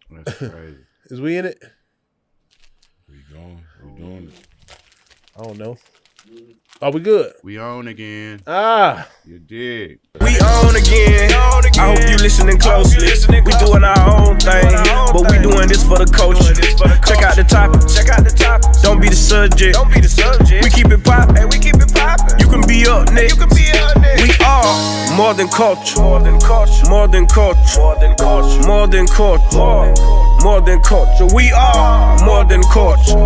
That's crazy. Is we in it? We going. We doing it. I don't know. Are we good? We on again. You dig. We on again. I hope you listening closely. We doing our own thing, but we doing this for the culture. Check out the topic. Don't be the subject. We keep it poppin'. You can be up next. We are more than culture. More than culture. More than culture. More than culture. More than culture. We are more than culture.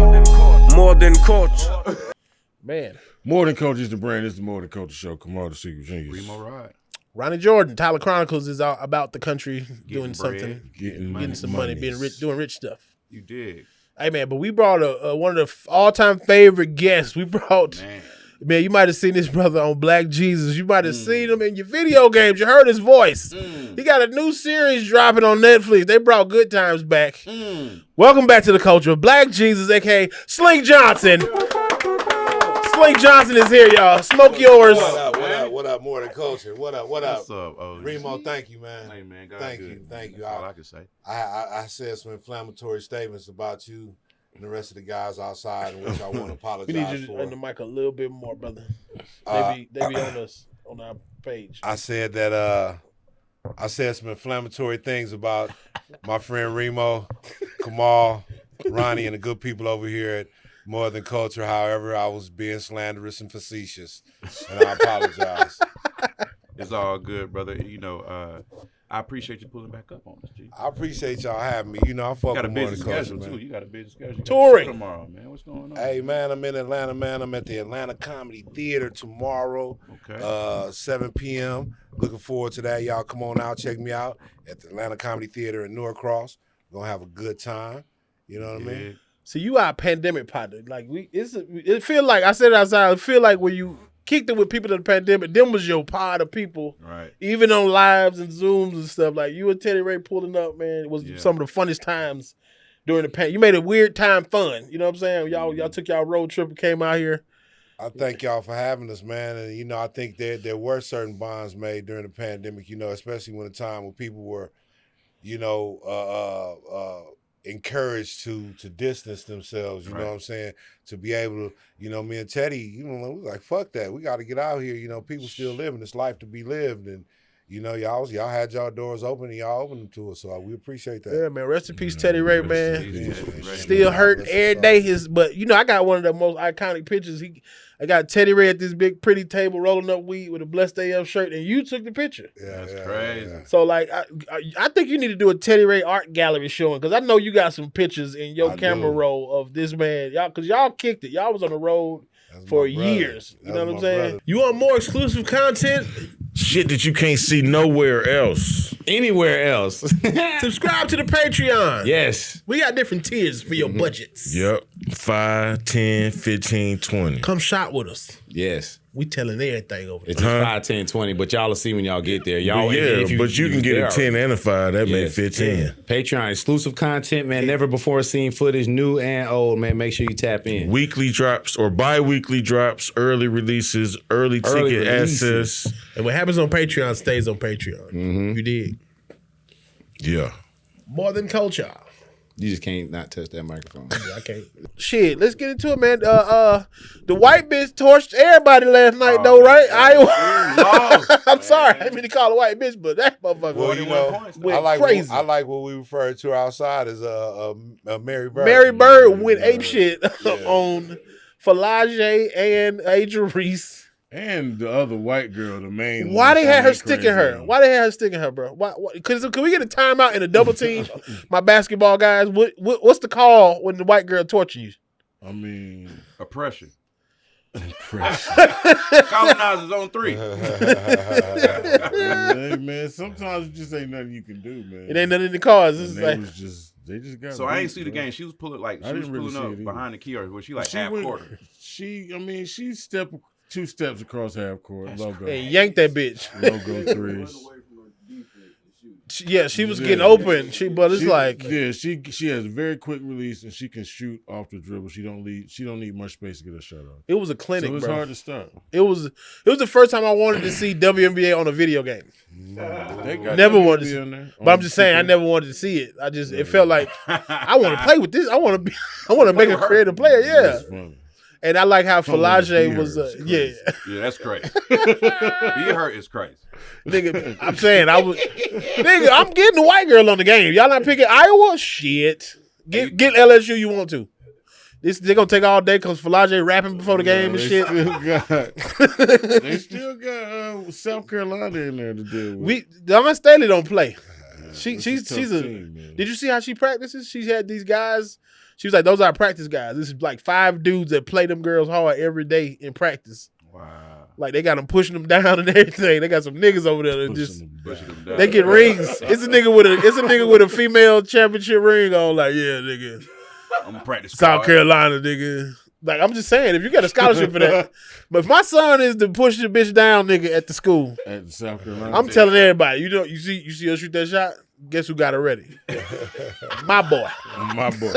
More than culture. Man. More Than Culture is the brand. It's the More Than Culture show. Kamal, the Secret Genius. Reemo Rod. Ronnie Jordan. Tyler Chronicles is out about the country doing bread, something. Getting some money, being rich, doing rich stuff. You dig. Hey, man, but we brought one of the all-time favorite guests. We brought, man, you might have seen this brother on Black Jesus. You might have seen him in your video games. You heard his voice. He got a new series dropping on Netflix. They brought Good Times back. Welcome back to the culture. Black Jesus, a.k.a. Slink Johnson. Slink Johnson is here, y'all. Smoke yours. What up, More Than Culture? What up? What's up, OG? Reemo, thank you, man. Hey, man. Thank you. That's all I can say. I said some inflammatory statements about you and the rest of the guys outside, in which I want to apologize We need you for. to on the mic a little bit more, brother. They be on us, on our page. I said that I said some inflammatory things about my friend Reemo, Kamal, Ronnie, and the good people over here at More Than Culture. However, I was being slanderous and facetious, and I apologize. It's all good, brother. You know, I appreciate you pulling back up on us, G. I appreciate y'all having me. You know, I fuck got a with More busy Than Culture, schedule, man. too. You got a busy schedule. Touring tomorrow, man. What's going on? Hey, man, I'm in Atlanta, man. I'm at the Atlanta Comedy Theater tomorrow, 7 p.m. Looking forward to that. Y'all come on out, check me out at the Atlanta Comedy Theater in Norcross. We're going to have a good time. You know what I mean? So you are a pandemic partner. Like it feel like I said it outside. It feel like when you kicked it with people in the pandemic, them was your pod of people. Right. Even on lives and Zooms and stuff. Like you and Teddy Ray pulling up, man. It was some of the funnest times during the pandemic. You made a weird time fun. You know what I'm saying? Y'all took y'all road trip and came out here. I thank y'all for having us, man. And, you know, I think there were certain bonds made during the pandemic, you know, especially when the time when people were, you know, encouraged to distance themselves, you know what I'm saying? To be able to, you know, me and Teddy, you know, we was like, fuck that. We got to get out here. You know, people still living this life to be lived. And, you know, y'all had y'all doors open and y'all opened them to us. So we appreciate that. Yeah, man. Rest in peace, Teddy Ray, man. Still hurting every day. But, you know, I got one of the most iconic pictures. I got Teddy Ray at this big, pretty table rolling up weed with a Blessed AF shirt, and you took the picture. Yeah, that's crazy. Yeah. So, like, I think you need to do a Teddy Ray art gallery showing, because I know you got some pictures in your camera roll of this man. Because y'all kicked it. Y'all was on the road for years. You know what I'm saying? Brother. You want more exclusive content? Shit that you can't see nowhere else. Anywhere else. Subscribe to the Patreon. Yes. We got different tiers for your budgets. Yep. 5, 10, 15, 20. Come shop with us. Yes. We telling everything over there. It's 5, 10, 20, but y'all will see when y'all get there. Y'all, but you can get a 10 and a 5. That make 15. Yeah. Patreon exclusive content, man. Never before seen footage, new and old, man. Make sure you tap in. Weekly drops or bi-weekly drops, early releases, early ticket access. And what happens on Patreon stays on Patreon. You dig? Yeah. More Than Culture. You just can't not touch that microphone. Yeah, I can't. Shit, let's get into it, man. The white bitch torched everybody last night, though, right? I'm sorry, I didn't mean to call a white bitch, but that motherfucker. Well, you know, went crazy. I like what we refer to outside as Mary Bird. Mary Bird went ape shit on Falage and Aja Reese. And the other white girl, the main. Why they had her sticking her? Why they had her sticking her, bro? Why? Can we get a timeout and a double team? My basketball guys, what's the call when the white girl torture you? I mean, oppression. Oppression. Colonizers on 3. Hey, man, sometimes it just ain't nothing you can do, man. It ain't nothing in the cars. It's they just got. So I ain't see the game. She was pulling up behind the key, or was she like half quarter? She stepped 2 steps across half court. Logo. Hey, yank that bitch. Logo 3s. She was getting open. But it's like she has a very quick release and she can shoot off the dribble. She don't need much space to get a shot off. It was a clinic, so it's bro. hard to stop. It was the first time I wanted to see WNBA on a video game. Never wanted to see it. But I'm just saying I never wanted to see it. It felt like I want to play with this. I want to make a creative player. Yeah. And I like how Falage was yeah, that's crazy. Be hurt is crazy. Nigga, I'm saying I'm getting the white girl on the game. Y'all not picking Iowa? Shit. Get LSU you want to. They're gonna take all day because Falage rapping before the game and shit. They still got South Carolina in there to deal with. Dawn Staley don't play. She's a team, man. Did you see how she practices? She's had these guys. She was like, those are practice guys. This is like 5 dudes that play them girls hard every day in practice. Wow. Like they got them pushing them down and everything. They got some niggas over there that just Pushing them down. they get rings. It's a nigga with a female championship ring on. Like, yeah, nigga. I'm gonna practice South Carolina, nigga. Like, I'm just saying, if you got a scholarship for that. But if my son is to push the bitch down, nigga, at the school, At South Carolina, I'm telling everybody, you see her shoot that shot? Guess who got it ready? My boy. My boy.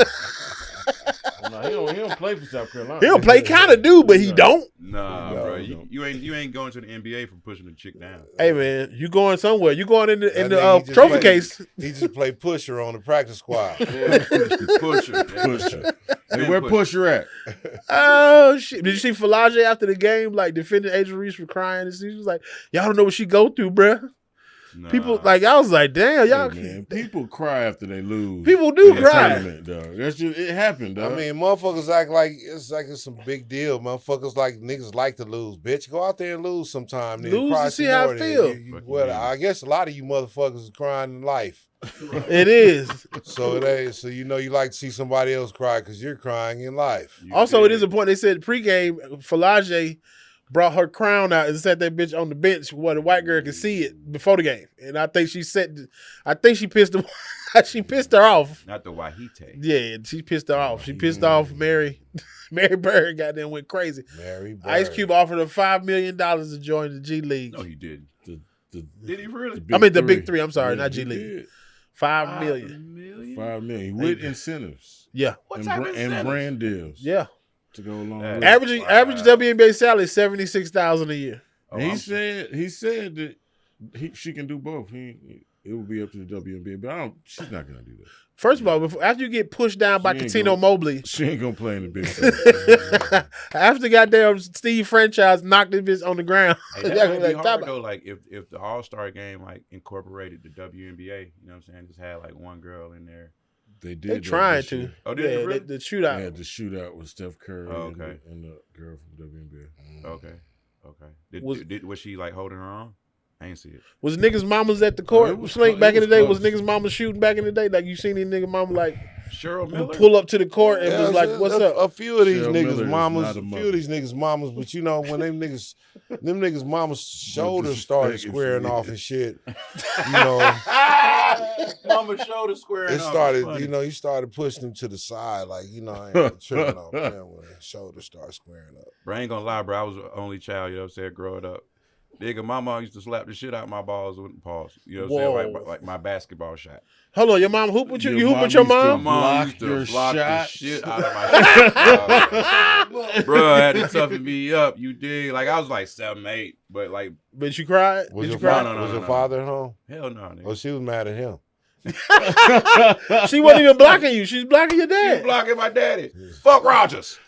No, he don't play for South Carolina. He don't play, kind of do, but he don't. Nah, bro. You ain't going to the NBA for pushing a chick down. Hey man, you going somewhere? You going in the trophy case? He just played pusher on the practice squad. Pusher. Hey, where Pusher at? Oh shit! Did you see Falage after the game, like defending Angel Reese for crying? And she was like, "Y'all don't know what she go through, bruh." Nah. People like I was like, "Damn, y'all." Hey, man, people cry after they lose. People do in the cry. tournament, dog. That's just it happened, dog. I mean, motherfuckers act like it's some big deal. Motherfuckers like niggas like to lose. Bitch, go out there and lose sometime. Nigga. Lose Cry to see some how more, it nigga. feel. Well, I guess a lot of you motherfuckers is crying in life. It is. So you like to see somebody else cry because you're crying in life. Also, it is a point. They said pregame, Falage brought her crown out and set that bitch on the bench where the white girl could see it before the game. And I think she pissed her. She pissed her off. Not the Wahite. Yeah, she pissed her off. She pissed off Mary. Mary Bird goddamn went crazy. Mary Bird. Ice Cube offered her $5 million to join the G League. No, he didn't. Did he really? The big three. I'm sorry, not G League. $5 million. $5 million with incentives. Yeah. And brand deals. Yeah. To go along with it. Average WNBA salary is $76,000 a year. He said that she can do both. It will be up to the WNBA, but she's not gonna do that. First of all, after you get pushed down by Katino Mobley, she ain't gonna play in the big thing. After goddamn Steve Franchise knocked this bitch on the ground. Hey, that would be hard though. Like if the All-Star game like incorporated the WNBA, you know what I'm saying? Just had like one girl in there. They did. They trying to. Oh, did they really? The shootout. Yeah, the shootout with Steph Curry okay. and the girl from WNBA. Okay. Was she like holding her on? I ain't see it. Was niggas' mamas at the court? Slink back in the day? Was niggas' mamas shooting back in the day? Like you seen these niggas' mama like Cheryl Miller pull up to the court and was like, "What's up?" A few of these Cheryl niggas' mamas, but you know when them niggas' mamas' shoulders started squaring off and shit, you know. Mama shoulder squaring off. It started, you started pushing them to the side, like I ain't tripping off them when their shoulders start squaring up. Bro, I ain't gonna lie, bro. I was the only child, you know what I'm saying, growing up. Nigga, my mom used to slap the shit out of my balls with pause. You know what I'm saying? Like my basketball shot. Hold on, your mom hoop with you? You hoop with your mom? My mom used to block the shit out of my shot. Bro, I had to toughen me up. You dig? Like I was like 7, 8, but like. But you cried? Was your No. father at home? Hell no, nigga. Oh, she was mad at him. She wasn't even blocking you. She's blocking your dad. She's blocking my daddy. Fuck Rogers.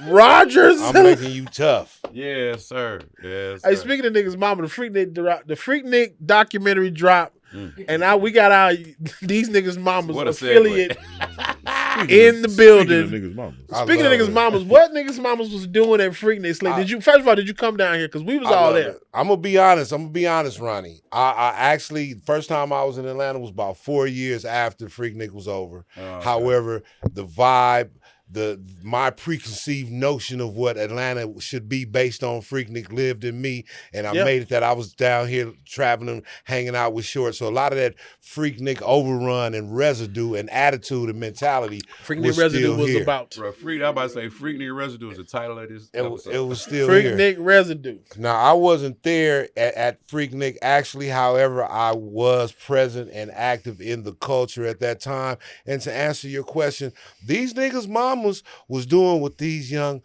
Rogers. I'm making you tough. Yes, sir. Yes. Hey, speaking of niggas, mama, the Freaknik documentary dropped, and we got these niggas' mamas affiliate in the building. Speaking of niggas' mamas, what niggas' mamas was doing at Freaknik? Slink? First of all, did you come down here? Because we was all there. I'm gonna be honest, Ronnie. I actually first time I was in Atlanta was about 4 years after Freaknik was over. Okay. However, the vibe. my preconceived notion of what Atlanta should be based on Freaknik lived in me, and I made it that I was down here traveling, hanging out with Short. So a lot of that Freaknik overrun and residue and attitude and mentality Freaknik residue was about. Bro, I'm about to say Freaknik residue is the title of this episode. It was still Freaknik residue. Now, I wasn't there at Freaknik. Actually, however, I was present and active in the culture at that time. And to answer your question, these niggas' mamas was doing what these young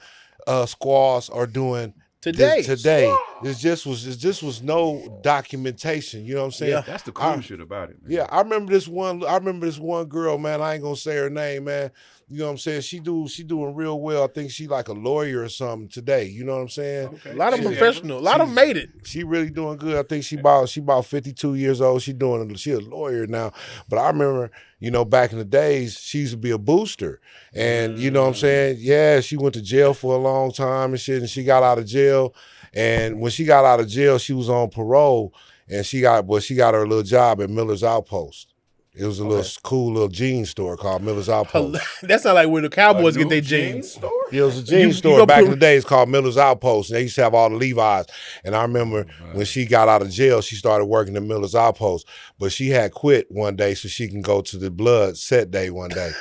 squaws are doing today. It just was no documentation. You know what I'm saying? Yeah, that's the cool shit about it, man. Yeah, I remember this one girl, man. I ain't gonna say her name, man. You know what I'm saying? She doing real well. I think she like a lawyer or something today. You know what I'm saying? Okay. A lot of professional. A lot of them made it. She really doing good. I think she about 52 years old. She a lawyer now. But I remember, you know, back in the days, she used to be a booster. And you know what I'm saying? Yeah, she went to jail for a long time and shit, and she got out of jail. And when she got out of jail, she was on parole, and she got her little job at Miller's Outpost. It was a little cool little jean store called Miller's Outpost. That's not like where the Cowboys get their jeans. Yeah, it was a jean store back in the days called Miller's Outpost, and they used to have all the Levi's. And I remember when she got out of jail, she started working at Miller's Outpost, but she had quit one day so she can go to the Blood set day one day.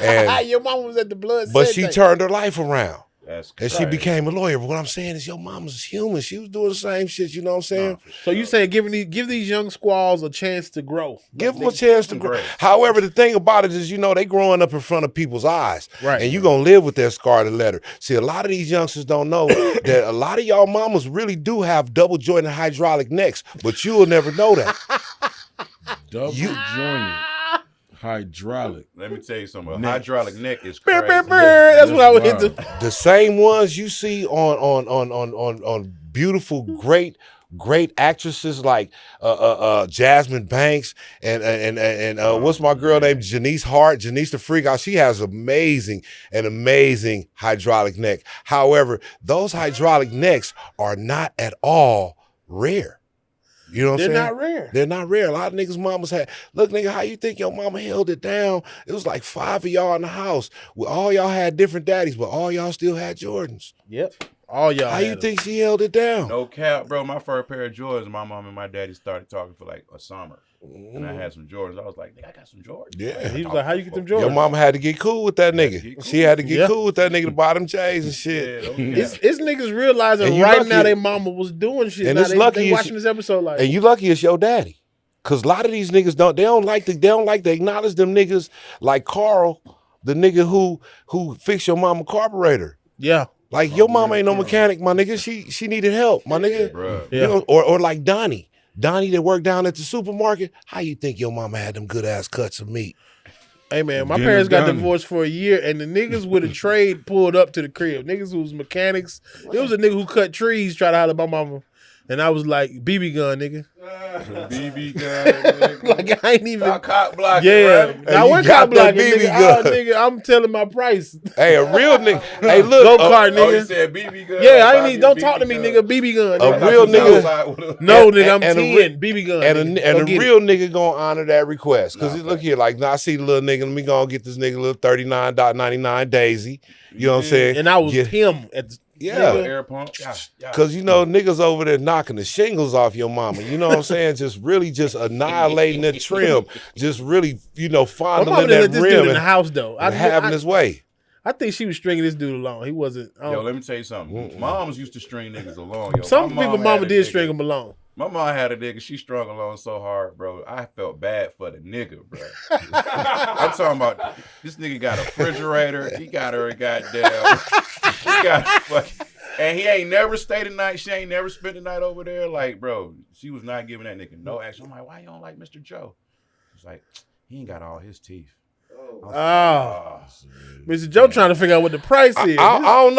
And your mom was at the Blood set but she day. turned her life around. And she became a lawyer. But what I'm saying is your mama's human. She was doing the same shit, you know what I'm saying? So you saying give these young squaws a chance to grow. Give them a chance to grow. However, the thing about it is, you know, they growing up in front of people's eyes. Right. And you're going to live with that scarlet letter. See, a lot of these youngsters don't know that a lot of y'all mamas really do have double jointed hydraulic necks, but you will never know that. Double jointed. Hydraulic. Let me tell you something. A hydraulic neck is crazy. That's what I would hit the same ones you see on beautiful, great actresses like Jasmine Banks and what's my girl named Janice Hart, Janice the Freak. She has amazing hydraulic neck. However, those hydraulic necks are not at all rare. You know what I'm saying? They're not rare. They're not rare. A lot of niggas' mamas had, look, nigga, how you think your mama held it down? It was like 5 of y'all in the house. All y'all had different daddies, but all y'all still had Jordans. Yep. All y'all. How you think she held it down? No cap, bro. My first pair of Jordans, my mom and my daddy started talking for like a summer. And I had some Jordans. I was like, nigga, I got some Jordans. Yeah. He was like, how you get them Jordans? Your mama had to get cool with that nigga. She had to get cool with that nigga to buy them J's and shit. It's niggas realizing right now their mama was doing shit. And now it's lucky they watching this episode like. And you lucky it's your daddy. Cause a lot of these niggas don't like to acknowledge them niggas like Carl, the nigga who fixed your mama carburetor. Yeah. Like your mama ain't no mechanic, my nigga. She needed help, my nigga. Bruh. You know, or like Donnie that worked down at the supermarket. How you think your mama had them good ass cuts of meat? Hey man, my parents got divorced for a year, and the niggas with a trade pulled up to the crib. Niggas who was mechanics. There was a nigga who cut trees, tried to holler at my mama. And I was like, BB gun, nigga. BB gun, nigga. Like, I ain't even. Stop cop blocking, yeah. right? I went cop blocking, nigga. Oh, nigga, I'm telling my price. Hey, a real nigga. Hey, look. Go-kart, nigga. Oh, you said BB gun? Yeah, I ain't even. Don't talk to me, nigga. BB gun. A real nigga. No, nigga, I'm 10. BB gun. And a real nigga gonna honor that request. Because look here, like, now I see the little nigga. Let me go and get this nigga a little 39.99 Daisy. You know what I'm saying? And I was him at the. Yeah. Air pump. Cause you know niggas over there knocking the shingles off your mama. You know what I'm saying? Just really just annihilating the trim. Just really, fondling that rim in the house though. Having his way. I think she was stringing this dude along. He wasn't. Yo, let me tell you something. Moms used to string niggas along. Yo, some people mama did string him along. My mom had a nigga, she strung along so hard, bro. I felt bad for the nigga, bro. I'm talking about this nigga got a refrigerator. He got her a goddamn. He got fucking, and he ain't never stayed the night. She ain't never spent the night over there. Like, bro, she was not giving that nigga no action. I'm like, why you don't like Mr. Joe? She's like, he ain't got all his teeth. Mr. Joe trying to figure out what the price is. I don't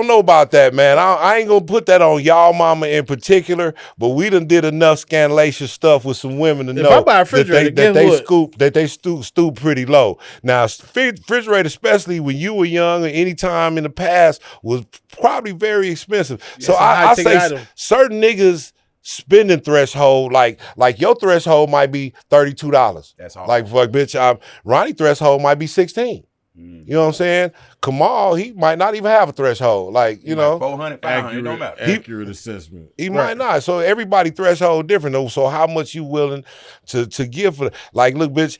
know about that, man. I ain't gonna put that on y'all mama in particular, but we done did enough scandalous stuff with some women to know that they stoop pretty low. Now, refrigerator, especially when you were young or any time in the past, was probably very expensive. Yeah, so I say certain niggas spending threshold, like your threshold might be $32. That's all. Like, fuck, bitch, Ronnie threshold might be $16. You know what I'm saying? Kamal, he might not even have a threshold. Like, you know. 400, 500, it don't matter. Accurate assessment. He might not. So everybody threshold different though. So how much you willing to give for like, look, bitch,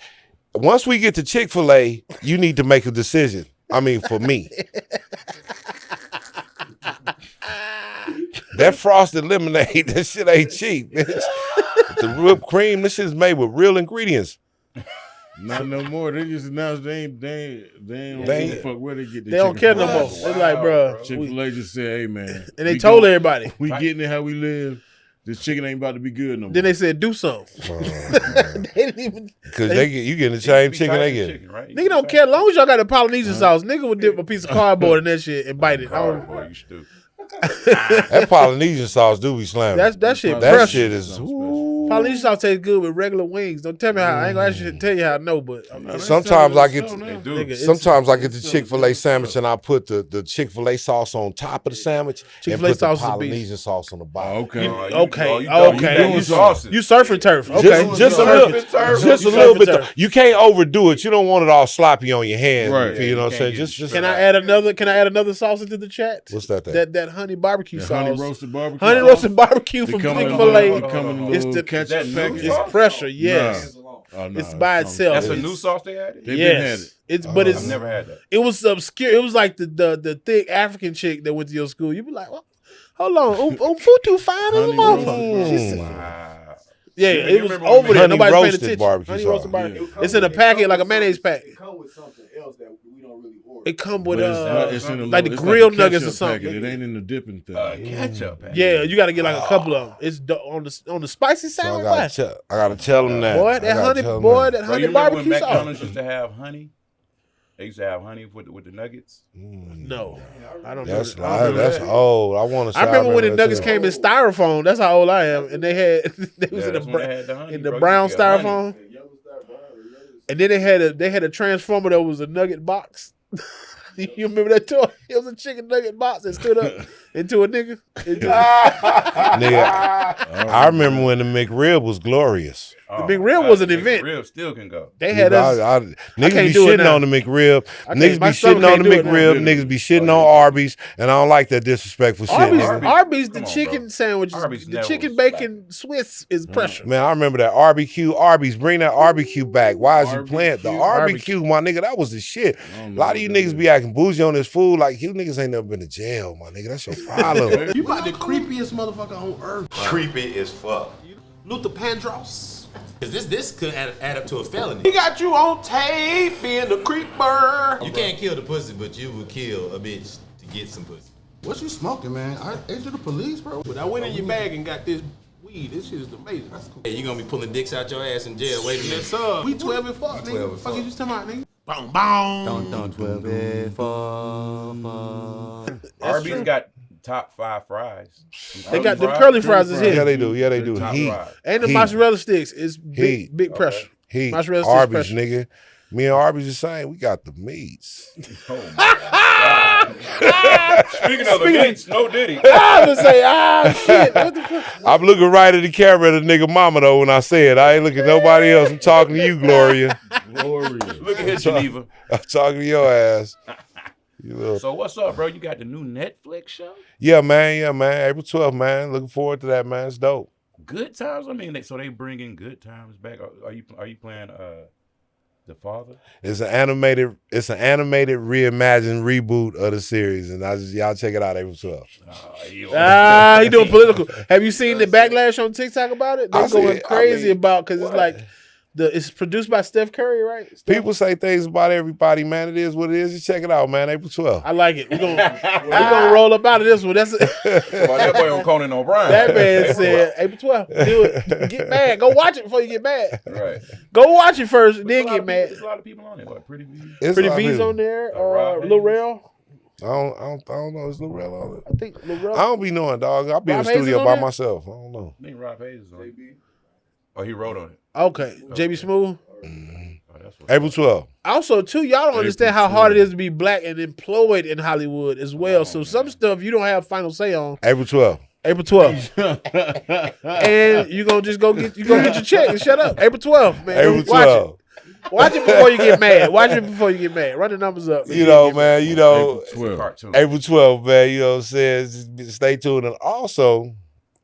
once we get to Chick-fil-A, you need to make a decision. I mean, for me. That frosted lemonade, that shit ain't cheap, bitch. The whipped cream, this shit is made with real ingredients. Not no more. They just announced they don't give a fuck where they get the They don't care no more. They like, bro. Chick-fil-A just said, hey, man. And they told everybody. We getting it how we live. This chicken ain't about to be good no more. Then they said, do something. They didn't even. Because you getting the same chicken they get. Right? Nigga don't care. As long as y'all got the Polynesian sauce, nigga would dip a piece of cardboard in that shit and bite it. You stupid. That Polynesian sauce do be slamming. That shit That pressure. shit is. Polynesian sauce tastes good with regular wings. Don't tell me how. I ain't gonna actually tell you how I know, but Sometimes I get They do. sometimes I get the Chick-fil-A sandwich and I put the Chick-fil-A sauce on top of the sandwich and Chick-fil-A put the sauce is Polynesian sauce on the bottom. Okay. Okay. You sauces. You surf and turf. Okay. Just a little bit. You can't overdo it. You don't want it all sloppy on your hands. Right. You know what I'm saying? Just Can I add another sauce into the chat? What's that? That honey barbecue sauce. Honey roasted barbecue. Honey roasted barbecue from Chick-fil-A. It's It's that new package. sauce? It's pressure, yes. Nah, It's by itself. That's a new sauce they added? They've been had Yes. it. I've never had that. It was obscure. It was like the thick African chick that went to your school. You be like, well, hold on, Futu fine as a motherfucker. She said- Wow. Yeah, You it was remember over when there. honey Nobody's paying roasted attention. barbecue Honey sauce. roasted barbecue. Yeah. It's in a packet like a mayonnaise pack. It come with something else that we don't really order. It come with It's in a like the it's grilled a nuggets or ketchup something. packet. It ain't in the dipping thing. Ketchup. Yeah, you got to get like a couple of them. It's on the spicy So side. I gotta tell them that. Boy, I that gotta honey, tell 'em boy, that. that Bro, honey you remember when barbecue McDonald's sauce. used to have honey? They used to have honey with the nuggets. No, I don't know. That's I don't know that's that. old. I want to. I remember when the nuggets too. came in styrofoam. That's how old I am. And they had they was Yeah, in that's when they had the honey, in the bro. You brown could get honey. styrofoam. And then they had a transformer that was a nugget box. You remember that toy? It was a chicken nugget box that stood up into a nigga. Nigga, I remember when the McRib was glorious. The Big Rib was an event. Real still can go. They had us. Niggas can't be do it shitting now. on the McRib. Niggas my be stomach shitting on the can't do it McRib. now. Niggas be shitting on Arby's, and I don't like that disrespectful shit. nigga. Arby's, the Come on, chicken bro. sandwiches, Arby's the never chicken was bacon Swiss is pressure. Man, I remember that Arby's. Bring that barbecue back. Why is you playing the Barbecue. barbecue, my nigga? That was the shit. A lot of you niggas be acting bougie on this food. Like, you niggas ain't never been to jail, my nigga. That's your problem. You about the creepiest motherfucker on earth. Creepy as fuck. Luther Vandross. Cause this could add up to a felony. He got you on tape being the creeper. You can't kill the pussy, but you would kill a bitch to get some pussy. What you smoking, man? Ain't you the police, bro? But I went in your bag and got this weed. This shit is amazing. That's cool. Hey, you gonna be pulling dicks out your ass in jail. Wait a minute. Yes, sir. We 12 and fuck, 12 nigga. and Fuck fuck. you talking about, nigga? Boom, boom. Don't 12 and Arby's got top 5 fries. They got the curly fries is Yeah, here. they do. Yeah, they do. Top Heat. fries. And the Heat. mozzarella sticks is Heat. big pressure. Heat. Mozzarella sticks Arby's, pressure. nigga. Me and Arby's the same. We got the meats. Speaking of the meats, no diddy. I was say, shit. What the fuck? I'm looking right at the camera at the nigga mama though when I say it. I ain't looking at nobody else. I'm talking to you, Gloria. Glorious. Look at here, Geneva. I'm talking to your ass. You little... So what's up, bro? You got the new Netflix show? Yeah, man. April 12th, man. Looking forward to that, man. It's dope. Good Times. I mean, they bringing Good Times back. Are you playing The Father? It's an animated reimagined reboot of the series, and y'all check it out April 12th. He doing political. Have you seen the backlash on TikTok about it? They're I see going it. crazy I mean, about because it's like it's produced by Steph Curry, right? People say things about everybody, man. It is what it is. Just check it out, man. April 12th. I like it. We're gonna roll up out of this one. That's Well, that boy on Conan O'Brien. that man said April 12th. Do it. Get mad. Go watch it before you get mad. Right. Go watch it first, then get mad. There's a lot of people on it. What, Pretty V? It's Pretty a lot of V's people. on there. Rob Lil Rel. I don't know. Is Lil Rel on it? I think Lil Rel. I don't be knowing, dog. I'll be in Rob the Hayes studio on by there? myself. I don't know. I think Rob Hayes is on it. Oh, he wrote on it. Okay. JB Smooth. Oh, that's what. April 12th. Also, too, y'all don't understand how hard it is to be black and employed in Hollywood as well. So some stuff you don't have final say on. April 12th. April 12th. And you gonna just go get your check and shut up. April 12th, man. April Watch 12th. Watch it before you get mad. Watch it before you get mad. Run the numbers up. You know, man. You know, April 12th. April 12th, man. You know what I'm saying? Just stay tuned. And also,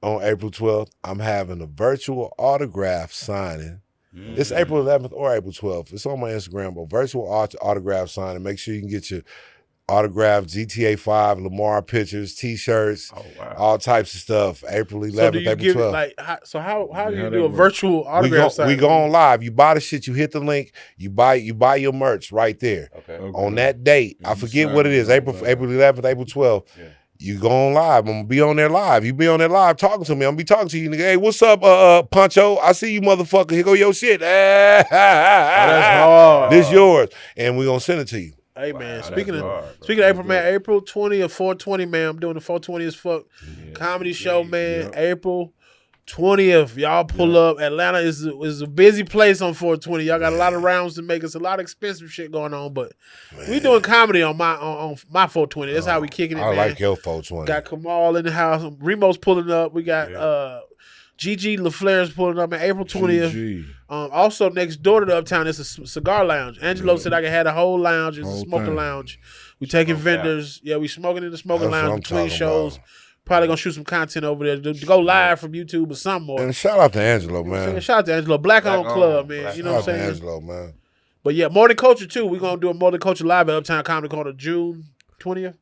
on April 12th, I'm having a virtual autograph signing. It's April 11th or April 12th. It's on my Instagram, but virtual autograph signing. Make sure you can get your autographed GTA 5, Lamar pictures, T-shirts, all types of stuff. April 11th, So do you April give 12th. it like how do you how do that a work? virtual autograph sign? We go on live. You buy the shit, you hit the link, you buy your merch right there. Okay. On that date. I you forget sign what it it is. on April live. 11th, April 12th. Yeah. You go on live. I'm gonna be on there live. You be on there live talking to me. I'm gonna be talking to you. Nigga. Hey, what's up, Puncho? I see you, motherfucker. Here go your shit. That's hard. This yours, and we gonna send it to you. Hey man, Wow, speaking that's of hard, bro. speaking of April, man, April 20th, 420, man. I'm doing the 420 as fuck comedy show, man. April 20th, y'all pull up. Atlanta is a busy place on 420. Y'all got a lot of rounds to make. It's a lot of expensive shit going on, but we doing comedy on my 420. That's how we kicking it, I man. like your 420. Got Kamal in the house. Remo's pulling up. We got Gigi LaFleur's pulling up on April 20th. GG. Also, next door to the Uptown is a cigar lounge. Angelo said I could have a whole lounge. It's a Whole smoking thing. lounge. We taking Smoked vendors. Yeah, we smoking in the smoking That's what lounge I'm between talking shows. about. Probably gonna shoot some content over there. To go live from YouTube or something more. And shout out to Angelo, man. Shout out to Angelo. Black owned Black club, owned. man. Black You know what I'm Shout out to saying? Angelo, man. But yeah, MoreThanCULTR too. We're gonna do a MoreThanCULTR live at Uptown Comedy Corner June 20th.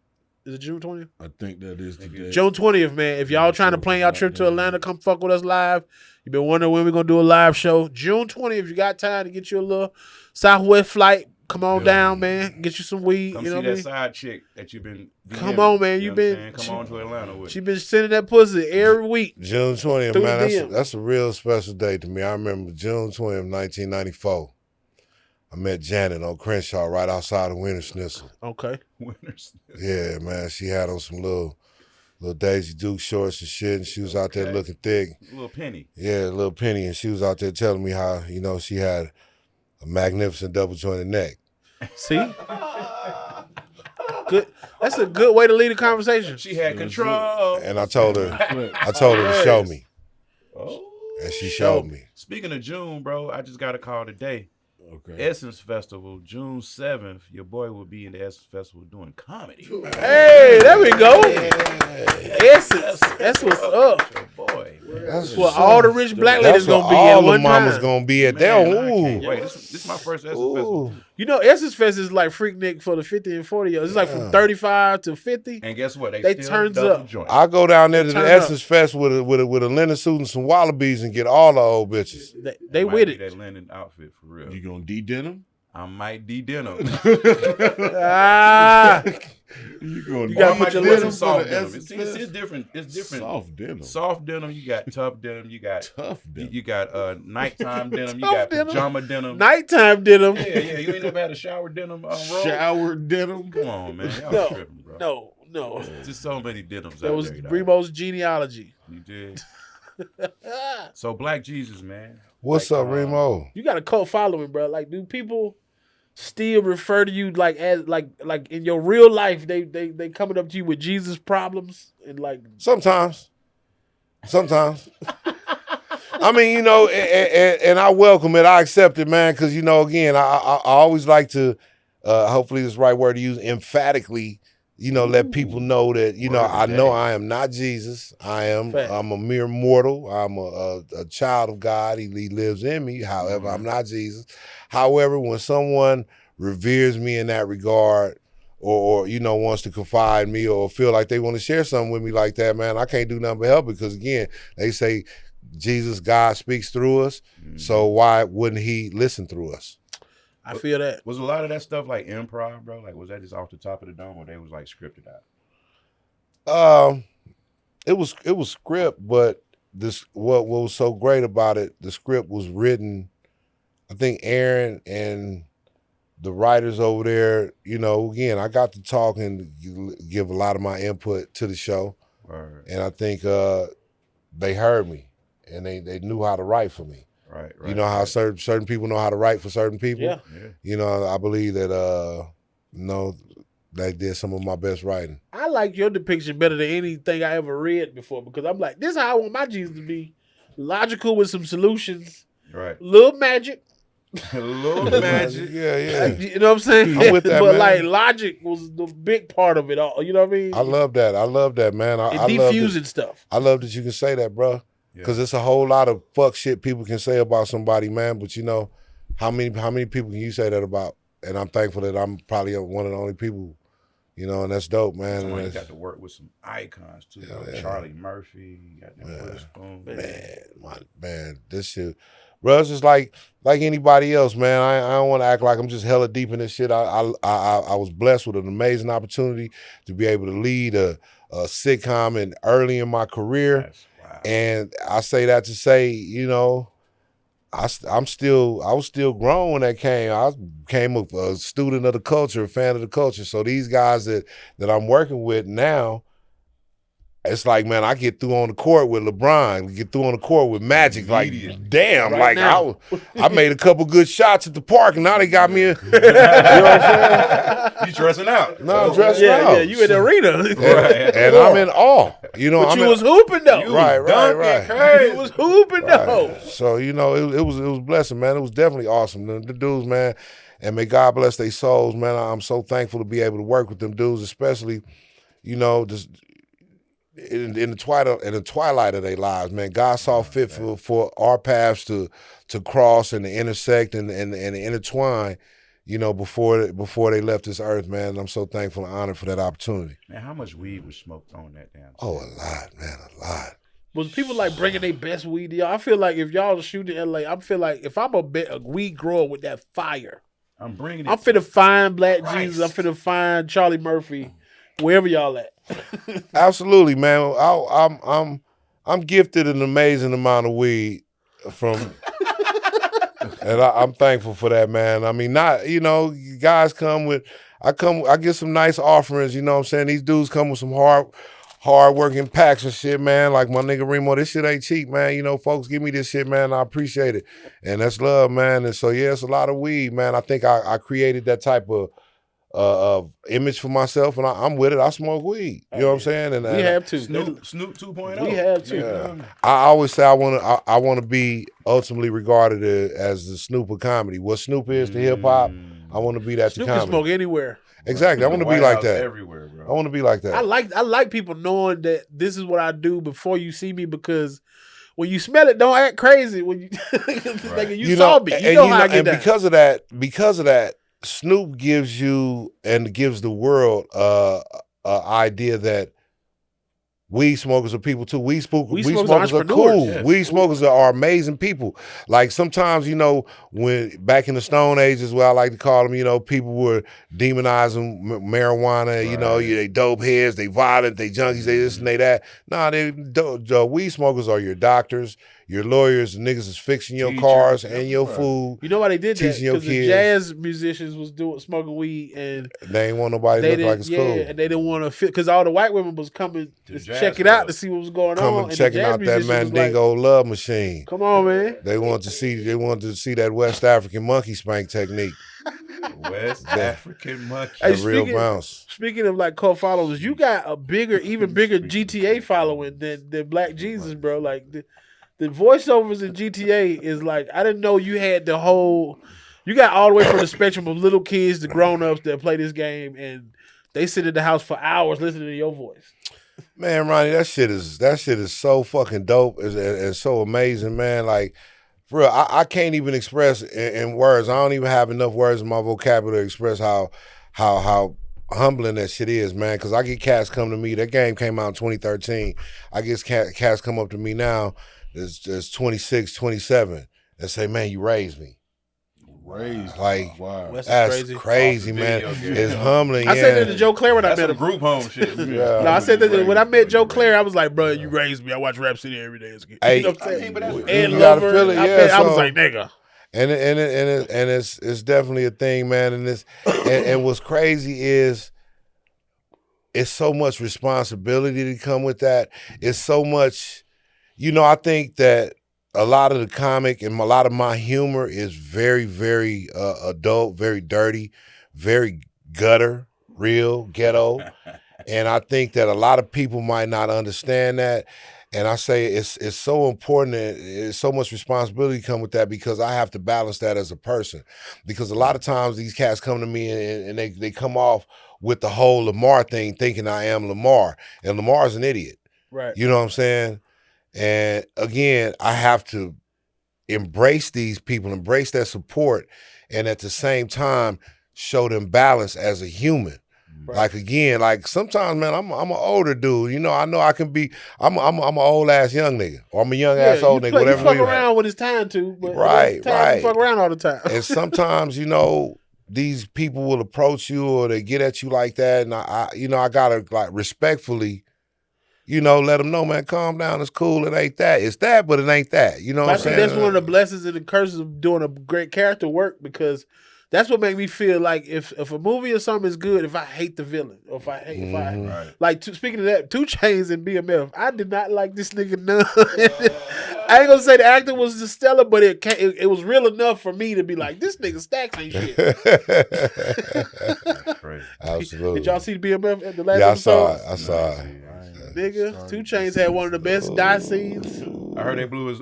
Is it June 20th? I think that is the day. June 20th, man. If y'all trying to plan y'all trip to Atlanta, come fuck with us live. You've been wondering when we're gonna do a live show. June 20th, if you got time to get you a little Southwest flight, come on down, man. Get you some weed. Come you know see what I that mean? side chick that you've been. Come DMing, on, man. You You know been- what I'm saying? Come on to Atlanta with. She been sending that pussy every week. June 20th, Through man. DM. That's a real special day to me. I remember June 20th, 1994. I met Janet on Crenshaw right outside of Winter Schnitzel. Okay. Winners. Yeah, man. She had on some little Daisy Duke shorts and shit, and she was out there looking thick. Little penny. Yeah, little Penny, and she was out there telling me how, you know, she had a magnificent double jointed neck. See? Good. That's a good way to lead a conversation. She had control. And I told her to show me. Oh. And she showed me. Speaking of June, bro, I just got a call today. Okay. Essence Festival, June 7th. Your boy will be in the Essence Festival doing comedy. Hey, there we go. Essence. That's what's up. Your boy. That's Well, all the rich black ladies That's gonna what be all at the one mamas time. gonna be at Man, there. I can't Ooh. wait. This is my first Essence Festival. You know, Essence Fest is like Freaknik for the 50 and 40 years. It's like from 35 to 50. And guess what? They still turns double up. joint. I go down there to the Turn up. Essence Fest with a linen suit and some wallabies and get all the old bitches. They Might with be it. That linen outfit for real. You gonna de-denim? I might de-denim. Ah, You gonna You gotta I might put your do linen some for soft the denim. Essence It's Fest? different. It's different. Soft denim. Soft denim. You got tough denim. You got Tough denim. You got nighttime denim. You Tough got denim. pajama denim. nighttime denim. Yeah. You ain't never had a shower denim roll? Shower denim. Come on, man. Y'all No, tripping, bro. no. Just so many denims That out was there. dog. Remo's genealogy. You did. So Black Jesus, man. What's up, Remo? You got a cult following, bro. Like, do people still refer to you like as like in your real life? They coming up to you with Jesus problems and like. Sometimes. I mean, you know, and I welcome it. I accept it, man, because, you know, again, I always like to, hopefully this is the right word to use, emphatically, you know, let people know that, you know, I know I am not Jesus. I'm a mere mortal. I'm a child of God. He lives in me. However, I'm not Jesus. However, when someone reveres me in that regard, or you know, wants to confide in me or feel like they want to share something with me like that, man, I can't do nothing but help it, because again, they say Jesus, God speaks through us, so why wouldn't he listen through us? I feel that. Was a lot of that stuff like improv, bro? Like, was that just off the top of the dome, or they was like scripted out? It was script, but this what was so great about it, the script was written, I think Aaron and the writers over there, you know, again, I got to talk and give a lot of my input to the show. Word. And I think they heard me and they knew how to write for me. Right. You know how certain people know how to write for certain people? Yeah. You know, I believe that, you know, they did some of my best writing. I like your depiction better than anything I ever read before, because I'm like, this is how I want my Jesus to be. Logical with some solutions. Right. Little magic. A little magic. Yeah. You know what I'm saying? I'm with that, but man. like logic was the big part of it all. You know what I mean? I love that, man. I love defusing stuff. I love that you can say that, bro. Because it's a whole lot of fuck shit people can say about somebody, man. But you know, how many people can you say that about? And I'm thankful that I'm probably one of the only people, you know, and that's dope, man. You got to work with some icons too. Charlie Murphy, you got that Witherspoon. Man, this shit, bro, it's just like anybody else, man. I don't want to act like I'm just hella deep in this shit. I was blessed with an amazing opportunity to be able to lead a sitcom and early in my career. Wow. And I say that to say, you know, I was still grown when that came. I came a student of the culture, a fan of the culture. So these guys that I'm working with now, it's like, man, I get through on the court with LeBron, get through on the court with Magic. Like, damn, right like I made a couple good shots at the park, and now they got me in. You know what I'm saying? You dressing out? No, I'm dressing out. Yeah, you in the arena. Right. And I'm in awe. You know, But you was hooping though. Right. You was hooping though. So, you know, it was a blessing, man. It was definitely awesome. The dudes, man, and may God bless their souls, man. I'm so thankful to be able to work with them dudes, especially, you know, just in the twilight of their lives, man. God saw fit for our paths to cross and to intersect and intertwine, you know, before they left this earth, man. And I'm so thankful and honored for that opportunity. Man, how much weed was smoked on that damn? Oh, a lot, man, a lot. Was people like bringing their best weed to y'all? I feel like if y'all shoot in LA, I feel like if I'm a weed grower with that fire, I'm bringing it. I'm finna find Black Jesus. I'm finna find Charlie Murphy, wherever y'all at. Absolutely, man. I'm gifted an amazing amount of weed from, and I'm thankful for that, man. I mean, not, you know, guys I get some nice offerings. You know what I'm saying? These dudes come with some hard working packs and shit, man. Like my nigga Reemo, this shit ain't cheap, man. You know, folks give me this shit, man. I appreciate it, and that's love, man. And so yeah, it's a lot of weed, man. I think I created that type of image for myself, and I'm with it. I smoke weed. You know what I'm saying? And we have to. Snoop 2.0. We have to. Yeah. I always say I want to be ultimately regarded as the Snoop of comedy. What Snoop is to hip hop, I want to be that Snoop to comedy. can smoke anywhere. Exactly. I want to be like that. Everywhere, bro. I want to be like that. I like people knowing that this is what I do before you see me, because when you smell it, don't act crazy. When you nigga, you saw me. You know how I get down. Because of that, Snoop gives you and gives the world a idea that weed smokers are people too. Weed smokers are cool. Yes. Weed smokers are amazing people. Like sometimes, you know, when back in the Stone Age is what I like to call them, you know, people were demonizing marijuana, right. You know, they dope heads, they violent, they junkies, they this and they that. Nah, weed smokers are your doctors, your lawyers, the niggas is fixing your cars and your food. You know why they did that? Because the jazz musicians was smoking weed, and they ain't want nobody to look like it's cool. And they didn't want to fit, because all the white women was coming to check it out to see what was going on. Coming checking out that Mandingo love machine. Come on, man. They wanted to see that West African monkey spank technique. West African monkey. Hey, real bounce. Speaking of like cult followers, you got a even bigger GTA following than Black Jesus, bro. Like the voiceovers in GTA is like, I didn't know you had you got all the way from the spectrum of little kids to grown-ups that play this game, and they sit in the house for hours listening to your voice. Man, Ronnie, that shit is so fucking dope and so amazing, man. Like, for real, I can't even express in words. I don't even have enough words in my vocabulary to express how humbling that shit is, man. Because I get cats come to me. That game came out in 2013. I get cats come up to me now. There's 26, 27, and say, man, you raised me. Raised. Like, wow. That's crazy, man. It's humbling. I said that to Joe Claire when I met him. Group home shit. No, I said that when I met Joe Claire, I was like, bro, you raised me. I watch Rap City every day as a kid. Hey, you know what I'm saying? And Lover. Feel it, I was like, nigga. And it's definitely a thing, man. And what's crazy is it's so much responsibility to come with that. It's so much, you know, I think that a lot of the comic and a lot of my humor is very, very adult, very dirty, very gutter, real, ghetto. And I think that a lot of people might not understand that. And I say it's so important, and it's so much responsibility come with that because I have to balance that as a person. Because a lot of times these cats come to me and they come off with the whole Lamar thing thinking I am Lamar. And Lamar's an idiot. Right. You know what I'm saying? And again, I have to embrace these people, embrace their support, and at the same time show them balance as a human. Right. Like again, like sometimes, man, I'm an older dude. You know I can be. I'm an old ass young nigga, or I'm a young ass old nigga. Whatever. You fuck around when it's time to, but right. You fuck around all the time. And sometimes, these people will approach you or they get at you like that, and I gotta like respectfully, let them know, man, calm down. It's cool. It ain't that. It's that, but it ain't that. You know what I'm saying? That's one of the blessings and the curses of doing a great character work because. That's what made me feel like if a movie or something is good, if I hate the villain, or if I speaking of that, 2 Chainz and BMF, I did not like this nigga none. I ain't gonna say the acting was just stellar, but it was real enough for me to be like, this nigga Stacks ain't shit. Absolutely. Did y'all see the BMF at the last episode? I saw it. Nigga, 2 Chainz had one of the best die scenes. I heard they blew his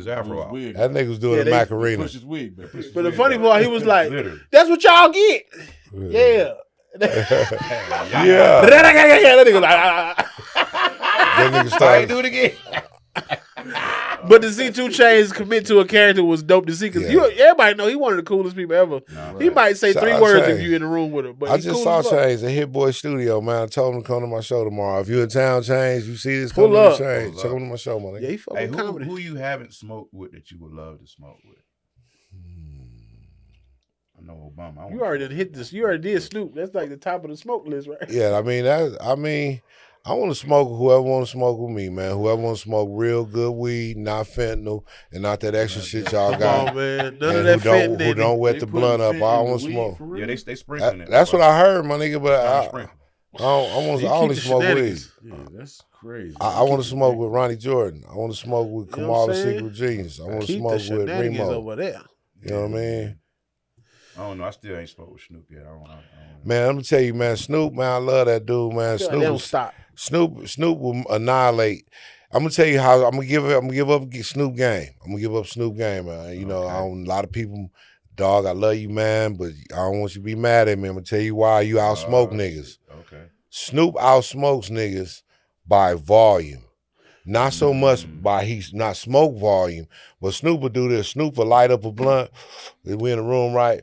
afro out. That nigga was doing the Macarena. Push his wig, man. But the funny part, he was like, that's what y'all get. Yeah. Yeah. That nigga like, That nigga started. Do it again. But to see 2 Chainz commit to a character was dope to see because everybody know he one of the coolest people ever. He might say 3 words if you in the room with him. But I just saw Chainz at Hit Boy Studio, man. I told him to come to my show tomorrow. If you in town, Chainz, you see this, come to Chainz. Come to my show, man. Yeah, he fucking comedy. Who you haven't smoked with that you would love to smoke with? I know Obama. You already hit this. You already did Snoop. That's like the top of the smoke list, right? Yeah, I want to smoke with whoever want to smoke with me, man. Whoever want to smoke real good weed, not fentanyl, and not that extra shit y'all got. Come on, man. None of that fentanyl. Who don't wet the blunt up. I don't want to smoke. Yeah, they sprinkling it. That's what I heard, my nigga, but I only smoke weed. Yeah, that's crazy. I want to smoke with Ronnie Jordan. I want to smoke with Kamal the Secret Genius. I want to smoke with Reemo. Over there. You know what I mean? I don't know. I still ain't smoked with Snoop yet. I don't know. Man, I'm gonna tell you, man, Snoop, man, I love that dude, man. Snoop will annihilate. I'm gonna tell you how I'm gonna give up Snoop game. I'm gonna give up Snoop game, man. A lot of people, dog, I love you, man, but I don't want you to be mad at me. I'm gonna tell you why you outsmoke niggas. Okay. Snoop outsmokes niggas by volume. Not so much by he's not smoke volume, but Snoop will do this. Snoop will light up a blunt. We in the room, right?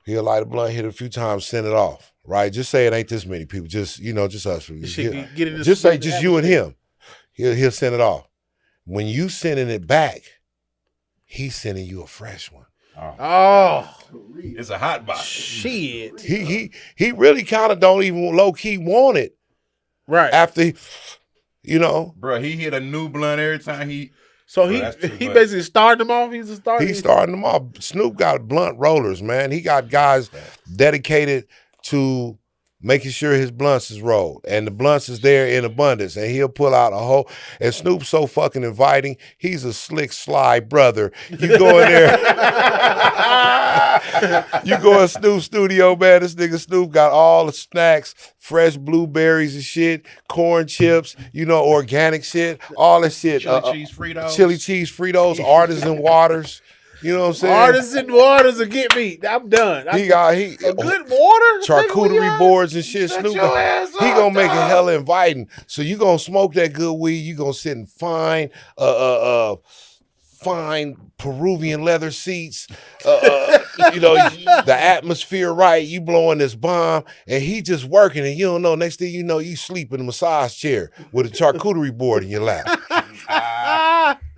He'll light a blunt, hit it a few times, send it off. Right? Just say it ain't this many people. Just just us. Just say just you and him. He'll send it off. When you sending it back, he's sending you a fresh one. Oh. It's a hot box. Shit. He really kind of don't even low key want it. Right. After Bro, he hit a new blunt every time he. So he basically started them off. He's starting them off. Snoop got blunt rollers, man. He got guys dedicated to making sure his blunts is rolled, and the blunts is there in abundance, and he'll pull out a whole. And Snoop's so fucking inviting. He's a slick, sly brother. You go in there, you go in Snoop's studio, man. This nigga Snoop got all the snacks, fresh blueberries and shit, corn chips, organic shit, all that shit. Chili cheese Fritos, artisan waters. You know what I'm saying? Artisan waters will get me. I'm done. He a good water, charcuterie boards and shit. Snoop, he gonna make it hella inviting. So you gonna smoke that good weed. You gonna sit in fine Peruvian leather seats. The atmosphere right. You blowing this bomb, and he just working, and you don't know. Next thing you know, you sleep in a massage chair with a charcuterie board in your lap.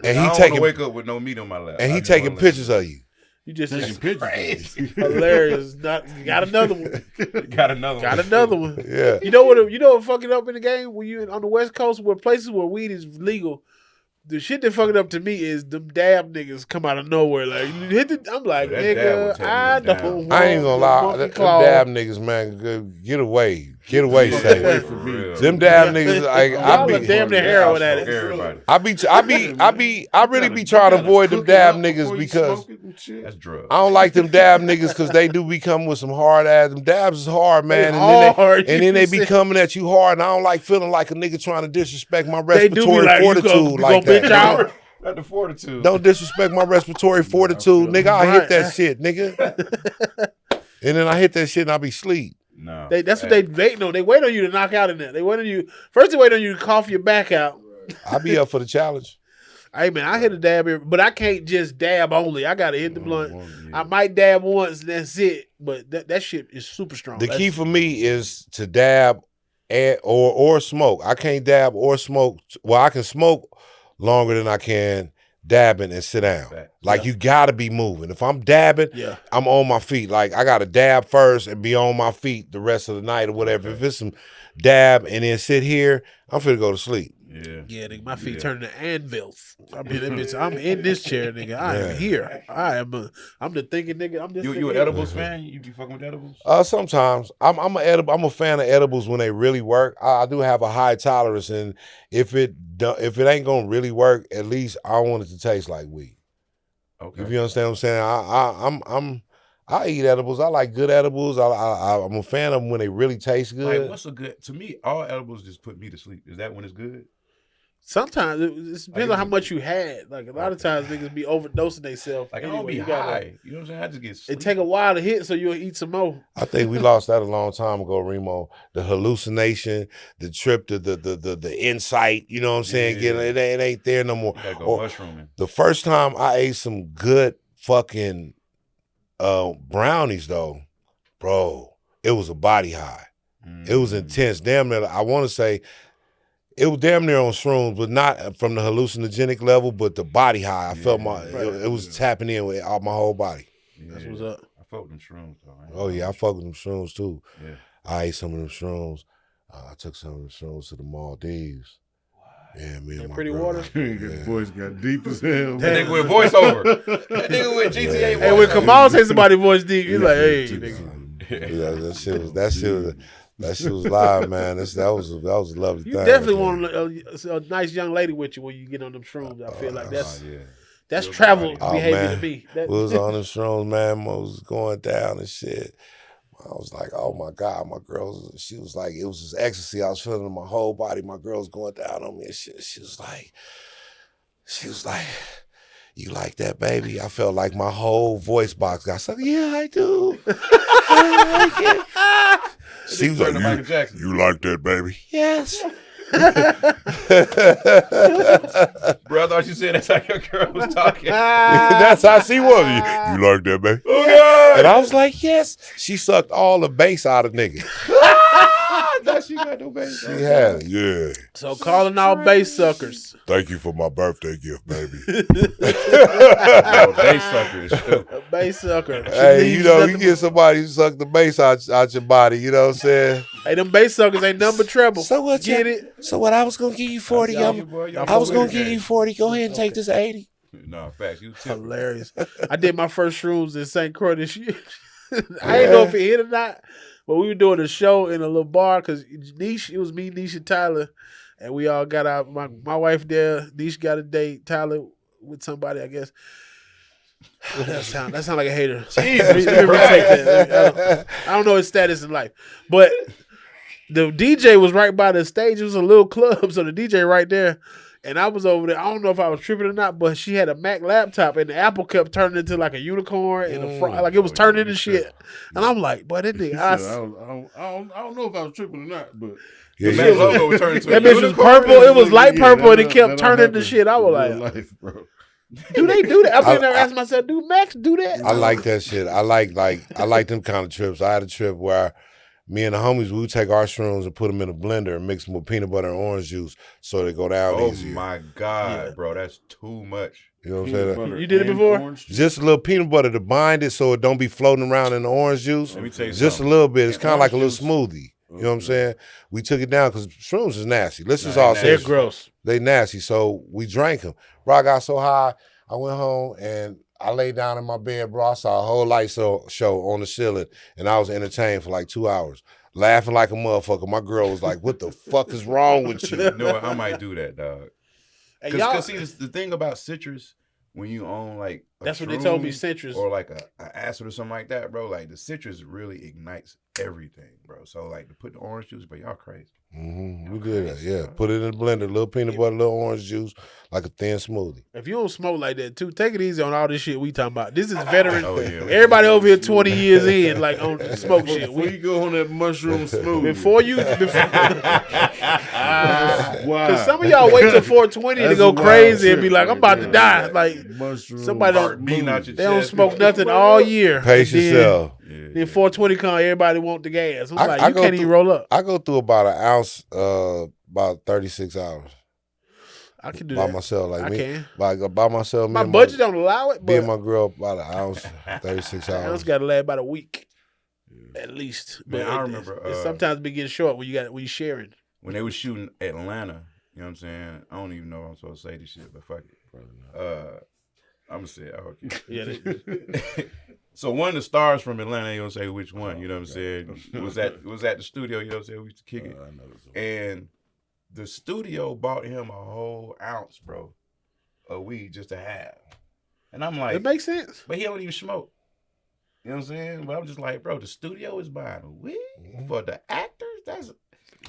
And I don't wake up with no meat on my lap. And he taking pictures of you. You just taking pictures. Hilarious. Got another one. Got another one. Yeah. You know what fucking up in the game when you on the West Coast where places where weed is legal. The shit that fucking up to me is them dab niggas come out of nowhere. Like I'm like, nigga, I don't want I ain't gonna lie. Them dab niggas, man, get away. Get away, Shay. Them dab niggas, like Y'all are damn near heroin at it. Everybody. I really be trying to avoid them dab niggas because That's drugs. I don't like them dab niggas because they do be coming with some hard ass. Them dabs is hard, man. And then they be coming at you hard, and I don't like feeling like a nigga trying to disrespect my respiratory fortitude like that. Out. Not the fortitude. Don't disrespect my respiratory fortitude, nigga. I hit that shit, nigga. And then I hit that shit and I be sleep. No. That's what they know. They wait on you to knock out in there. They wait on you. First, they wait on you to cough your back out. I be up for the challenge. Hey, man, I hit a dab here, but I can't just dab only. I got to hit the blunt. I might dab once and that's it. But that shit is super strong. The key for me is to dab or smoke. I can't dab or smoke. Well, I can smoke longer than I can dabbing and sit down. Like you gotta be moving. If I'm dabbing, I'm on my feet. Like I gotta dab first and be on my feet the rest of the night or whatever. If it's some dab and then sit here, I'm finna go to sleep. Yeah, nigga, my feet turning to anvils. I mean, that bitch, I'm in this chair, nigga. I am here. I'm the thinking nigga. I'm just You an edibles fan? You be fucking with edibles? Sometimes I'm a fan of edibles when they really work. I do have a high tolerance, and if it ain't gonna really work, at least I want it to taste like weed. Okay. If you understand what I'm saying, I eat edibles. I like good edibles. I'm a fan of them when they really taste good. Like, what's a good? To me, all edibles just put me to sleep. Is that when it's good? Sometimes it depends on how much you had. Like a lot of times niggas be overdosing themselves. Like I don't be high. You know what I'm saying? I just get sleep. It take a while to hit, so you'll eat some more. I think we lost that a long time ago, Reemo. The hallucination, the trip, the insight. You know what I'm saying? It ain't there no more. You gotta go mushrooming. The first time I ate some good fucking brownies, though, bro, it was a body high. It was intense. Damn near, I want to say. It was damn near on shrooms, but not from the hallucinogenic level, but the body high. I felt it was tapping in with my whole body. That's what's up. I fuck with them shrooms, though. Oh, yeah, I fuck with them shrooms, too. Yeah. I ate some of them shrooms. I took some of them shrooms to the Maldives. Yeah, me and my pretty girl. water? The voice got deep as hell. That nigga with voiceover. That nigga with GTA voice. Hey, when Kamal say somebody voice deep, you like, hey, nigga. Yeah, that shit was live, man. That was a lovely thing. You definitely want a nice young lady with you when you get on them shrooms. I feel like that's travel behavior to me. We was on them shrooms, man. I was going down and shit. I was like, oh my God, my girl, she was like, it was just ecstasy. I was feeling it in my whole body. My girl's going down on me and shit. She was like, you like that, baby? I felt like my whole voice box got something. Yeah, I do. I like it. She was like, you like that, baby? Yes. Bro, I thought you said that's how your girl was talking. That's how she was. You like that, baby? Oh, God. And I was like, yes. She sucked all the bass out of niggas. No, she got no bass. She had it, yeah. So calling all bass suckers. Thank you for my birthday gift, baby. Bass suckers. A bass sucker. Hey, you get somebody who suck the bass out your body, you know what I'm saying? Hey, them bass suckers ain't nothing but treble. So what? Get it? So what? I was gonna give you 40. I was gonna give you 40. Go ahead and take this 80. No, facts. You hilarious. I did my first shrooms in St. Croix this year. I ain't know if it hit or not, but we were doing a show in a little bar because it was me, Nisha, Tyler, and we all got out. My wife there. Nisha got a date. Tyler with somebody, I guess. That sound like a hater. Jesus, let me retake that. I don't know his status in life, but the DJ was right by the stage. It was a little club, so the DJ right there. And I was over there. I don't know if I was tripping or not, but she had a Mac laptop, and the Apple kept turning into like a unicorn and a frog. Like it was turning into shit. And I'm like, boy, that nigga. I don't know if I was tripping or not, but yeah, the Mac logo was turning into that bitch was purple. It was light purple, and it kept turning into shit. I was like, life, bro. Do they do that? I've been there asking myself, do Macs do that? I like that shit. I like them kind of trips. I had a trip where me and the homies, we would take our shrooms and put them in a blender and mix them with peanut butter and orange juice so they go down easier. Oh my God, bro, that's too much. You know what I'm saying? You did it before? Just a little peanut butter to bind it so it don't be floating around in the orange juice. Let me tell you just something. a little bit. It's kind of like a little smoothie. You know what I'm saying? We took it down because shrooms is nasty. Let's just all say they're gross. They nasty. So we drank them. Bro, I got so high, I went home and I laid down in my bed, bro. I saw a whole light show on the ceiling, and I was entertained for like 2 hours. laughing like a motherfucker. My girl was like, "What the fuck is wrong with you?" You know what? I might do that, dog. Because see, the thing about citrus, when you own like that's what they told me, citrus or like a acid or something like that, bro. Like the citrus really ignites everything, bro. So like to put the orange juice, but y'all crazy. We did that, yeah. Put it in the blender, little peanut butter, little orange juice, like a thin smoothie. If you don't smoke like that too, take it easy on all this shit we talking about. This is veteran. Oh, yeah. Everybody over here 20 years in, like on smoke shit. Before you go on that mushroom smoothie. Because some of y'all wait till 420 to go crazy and be like, I'm about to die. Like somebody don't smoke nothing all year. Pace yourself. Then 420 come, everybody want the gas. I'm like, you can't even roll up. I go through about an ounce, about 36 hours. I can do by that. myself. Like I me, can. by myself. My budget don't allow it. Me But and my girl about an ounce, 36 hours. ounce got to last about a week, at least. Man, But I remember. it sometimes be getting short when you sharing. When they was shooting Atlanta, you know what I'm saying? I don't even know if I'm supposed to say this shit, but fuck it. I'm gonna say it. Okay. Yeah. So one of the stars from Atlanta, you don't say which one, you know what I'm saying, was at the studio, you know what I'm saying, we used to kick it. And the studio bought him a whole ounce, bro, of weed just to have. And I'm like, it makes sense. But he don't even smoke. You know what I'm saying? But I'm just like, bro, the studio is buying a weed for the actors?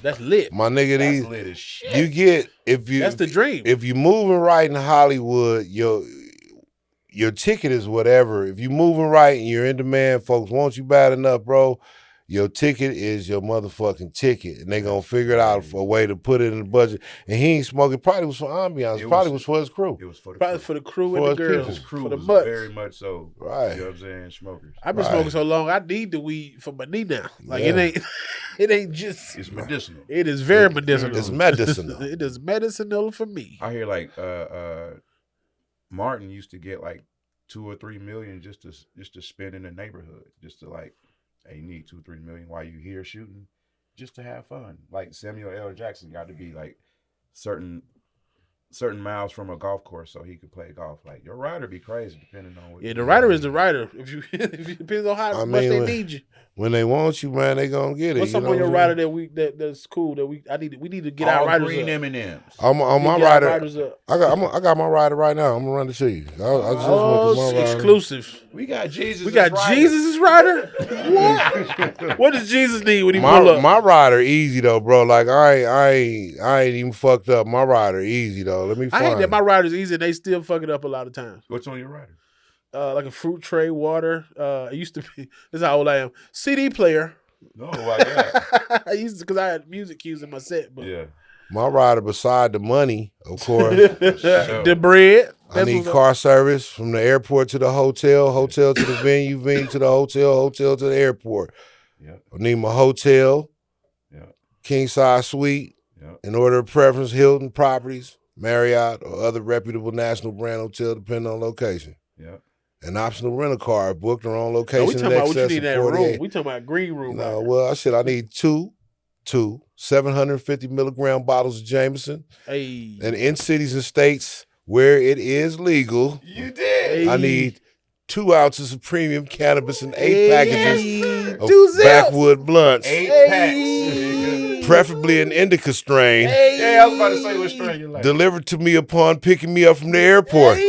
That's lit. My nigga, that's lit as shit. You get, that's the dream. If you moving right in Hollywood, your ticket is whatever. If you moving right and you're in demand, folks want you bad enough, bro, your ticket is your motherfucking ticket. And they gonna figure it out for a way to put it in the budget. And he ain't smoking. Probably was for ambiance. Probably was for his crew. It was for the probably crew. For the crew and the girls. His crew for the was butts. very much so. Right. You know what I'm saying? Smokers. I've been smoking so long, I need the weed for my knee now. Like it ain't just. It's medicinal. It is very medicinal. It's medicinal. It is medicinal for me. I hear like Martin used to get like $2 or $3 million just to spend in the neighborhood, just to like, hey, you need $2 or $3 million while you here shooting, just to have fun. Like Samuel L. Jackson got to be like certain miles from a golf course so he could play golf. Like your rider be crazy depending on what. Yeah, the rider is the rider. If you depends on how much they need you. When they want you, man, they gonna get it. What's something on your rider that's cool that we need to get our riders green up. M&Ms. On my rider, I got my rider right now. I'm gonna run it to you. I just went to my exclusive. We got Jesus. We got Jesus' rider. What? What does Jesus need when he pull up? My rider easy though, bro. Like I ain't even fucked up. My rider easy though. Let me find. I hate that my rider's easy and they still fuck it up a lot of times. What's on your rider? Like a fruit tray, water. It used to be. This is how old I am. CD player. No, why that? I used to because I had music cues in my set. But yeah. My rider, beside the money, of course, the bread. I need car service from the airport to the hotel, hotel to the venue, venue to the hotel, hotel to the airport. Yeah. I need my hotel, king size suite, in order of preference, Hilton Properties, Marriott, or other reputable national brand hotel, depending on location. Yeah. An optional rental car booked or on location. We talking about what you need in that room. We talking about green room. No, well, I said I need two 750 milligram bottles of Jameson. Hey. And in cities and states where it is legal, you did. I need 2 ounces of premium cannabis and 8 packages of backwood blunts. 8 packs. Preferably an indica strain. Yeah, I was about to say what strain you like. Delivered to me upon picking me up from the airport.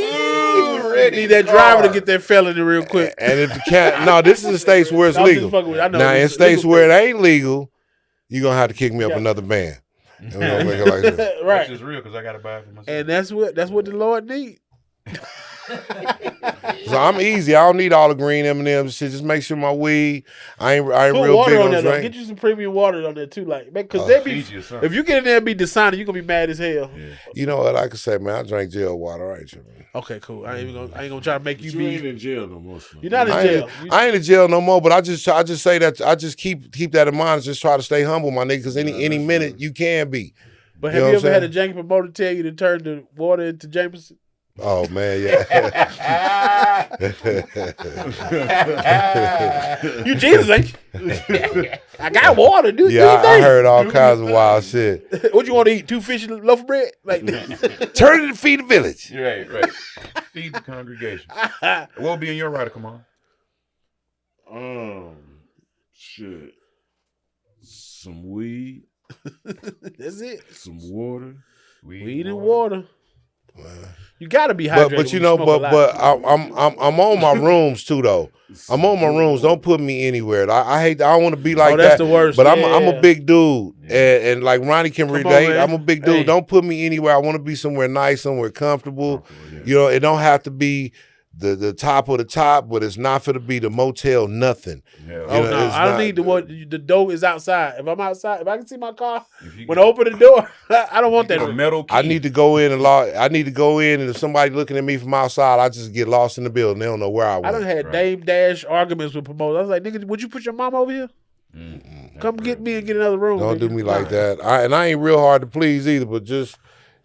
Need that driver to get that felony real quick. And if the no, this is in states where it's legal. Now in states where it ain't legal, you're gonna have to kick me up another band. And we're gonna make it like this. Right. Which is real because I gotta buy it for myself. And that's what the Lord need. So I'm easy. I don't need all the green M&Ms and shit. Just make sure my weed. I ain't Put real water big on on there, drink. Get you some premium water on there too, like because they be. If you get in there and be designing, you gonna be mad as hell. Yeah. You know what I can say, man? I drink jail water. All right, man. Okay, cool. I ain't gonna try to make you be. You ain't in jail no more. You're not in jail. I ain't in jail no more. But I just say that I just keep that in mind. And just try to stay humble, my nigga. Because any minute you can be. But have you ever had a janky promoter tell you to turn the water into Jameson? Oh man, yeah. You Jesus, ain't you? I got water, dude. Yeah, I heard all kinds of wild shit. What you want to eat? 2 fish and a loaf of bread? Like turn it to feed the village. Right. Feed the congregation. What will be in your rider, Kamal? Shit. some weed. That's it. Some water. Weed and water. You gotta be hydrated. But you know, but I'm on my rooms too though. I'm on my rooms. Don't put me anywhere. I hate. I don't want to be like that's that. The worst. But I'm a big dude, and like Ronnie can relate. I'm a big dude. Hey. Don't put me anywhere. I want to be somewhere nice, somewhere comfortable. You know, it don't have to be the top of the top, but it's not for to be the motel nothing. Yeah. Oh no, I don't need the door is outside. If I'm outside, if I can see my car, when I open the door, I don't want that metal key. I need to go in and and if somebody looking at me from outside, I just get lost in the building. They don't know where I went. I done had Dame Dash arguments with promoters. I was like, nigga, would you put your mom over here? Come get me and get another room. Don't nigga. do me like that. I ain't real hard to please either, but just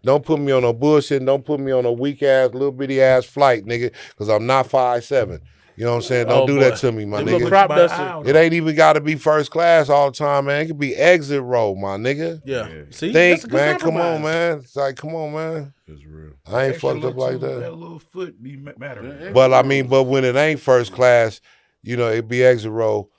don't put me on no bullshit. And don't put me on a weak ass, little bitty ass flight, nigga, because I'm not 5'7". You know what I'm saying? Don't do that to me, my nigga. It ain't even got to be first class all the time, man. It could be exit row, my nigga. Yeah. See, think, man. Come on, man. It's like, come on, man. It's real. I ain't fucked up like that. That little foot be matter. But I mean, but when it ain't first class, you know, it be exit row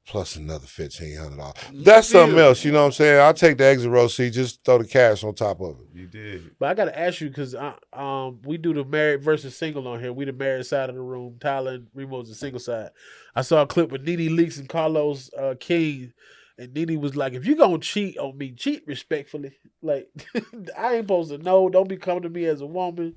plus another $1,500. That's something else, you know what I'm saying? I'll take the exit row seat, just throw the cash on top of it. You did. But I gotta ask you because we do the married versus single on here. We the married side of the room. Tyler and Remo's the single side. I saw a clip with Nene Leakes and Carlos King, and Nene was like, "If you gonna cheat on me, cheat respectfully. Like I ain't supposed to know. Don't be coming to me as a woman."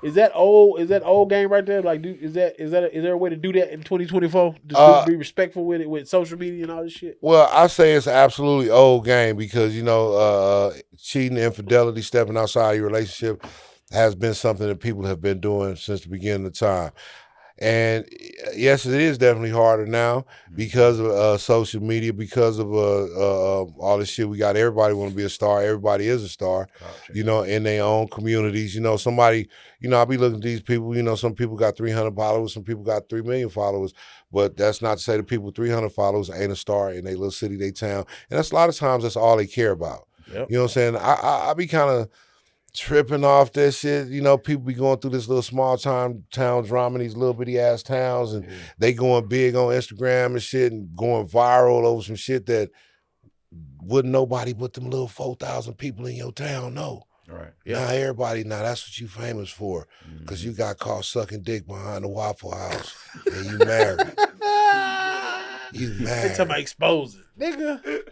Is that old game right there? Like, is there a way to do that in 2024? Just be respectful with it with social media and all this shit. Well, I say it's absolutely old game because you know, cheating, infidelity, stepping outside of your relationship has been something that people have been doing since the beginning of time. And yes, it is definitely harder now because of social media, because of all this shit. We got everybody want to be a star. Everybody is a star, you know, in their own communities. You know, somebody, you know, I'll be looking at these people, you know, some people got 300 followers, some people got 3 million followers, but that's not to say the people with 300 followers ain't a star in their little city, their town. And that's a lot of times that's all they care about. Yep. You know what I'm saying? I be kind of tripping off that shit. You know, people be going through this little small town drama in these little bitty ass towns, and they going big on Instagram and shit and going viral over some shit that wouldn't nobody but them little 4,000 people in your town know. Right. Now everybody, that's what you famous for, because you got caught sucking dick behind the Waffle House and you married. You married. They talking about exposing, nigga.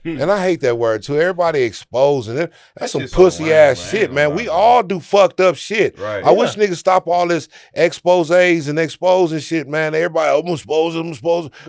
And I hate that word too. Everybody exposing it. That's some pussy ass shit, man. We all do fucked up shit. Right. I wish niggas stop all this exposés and exposing shit, man. Everybody, I'm exposing.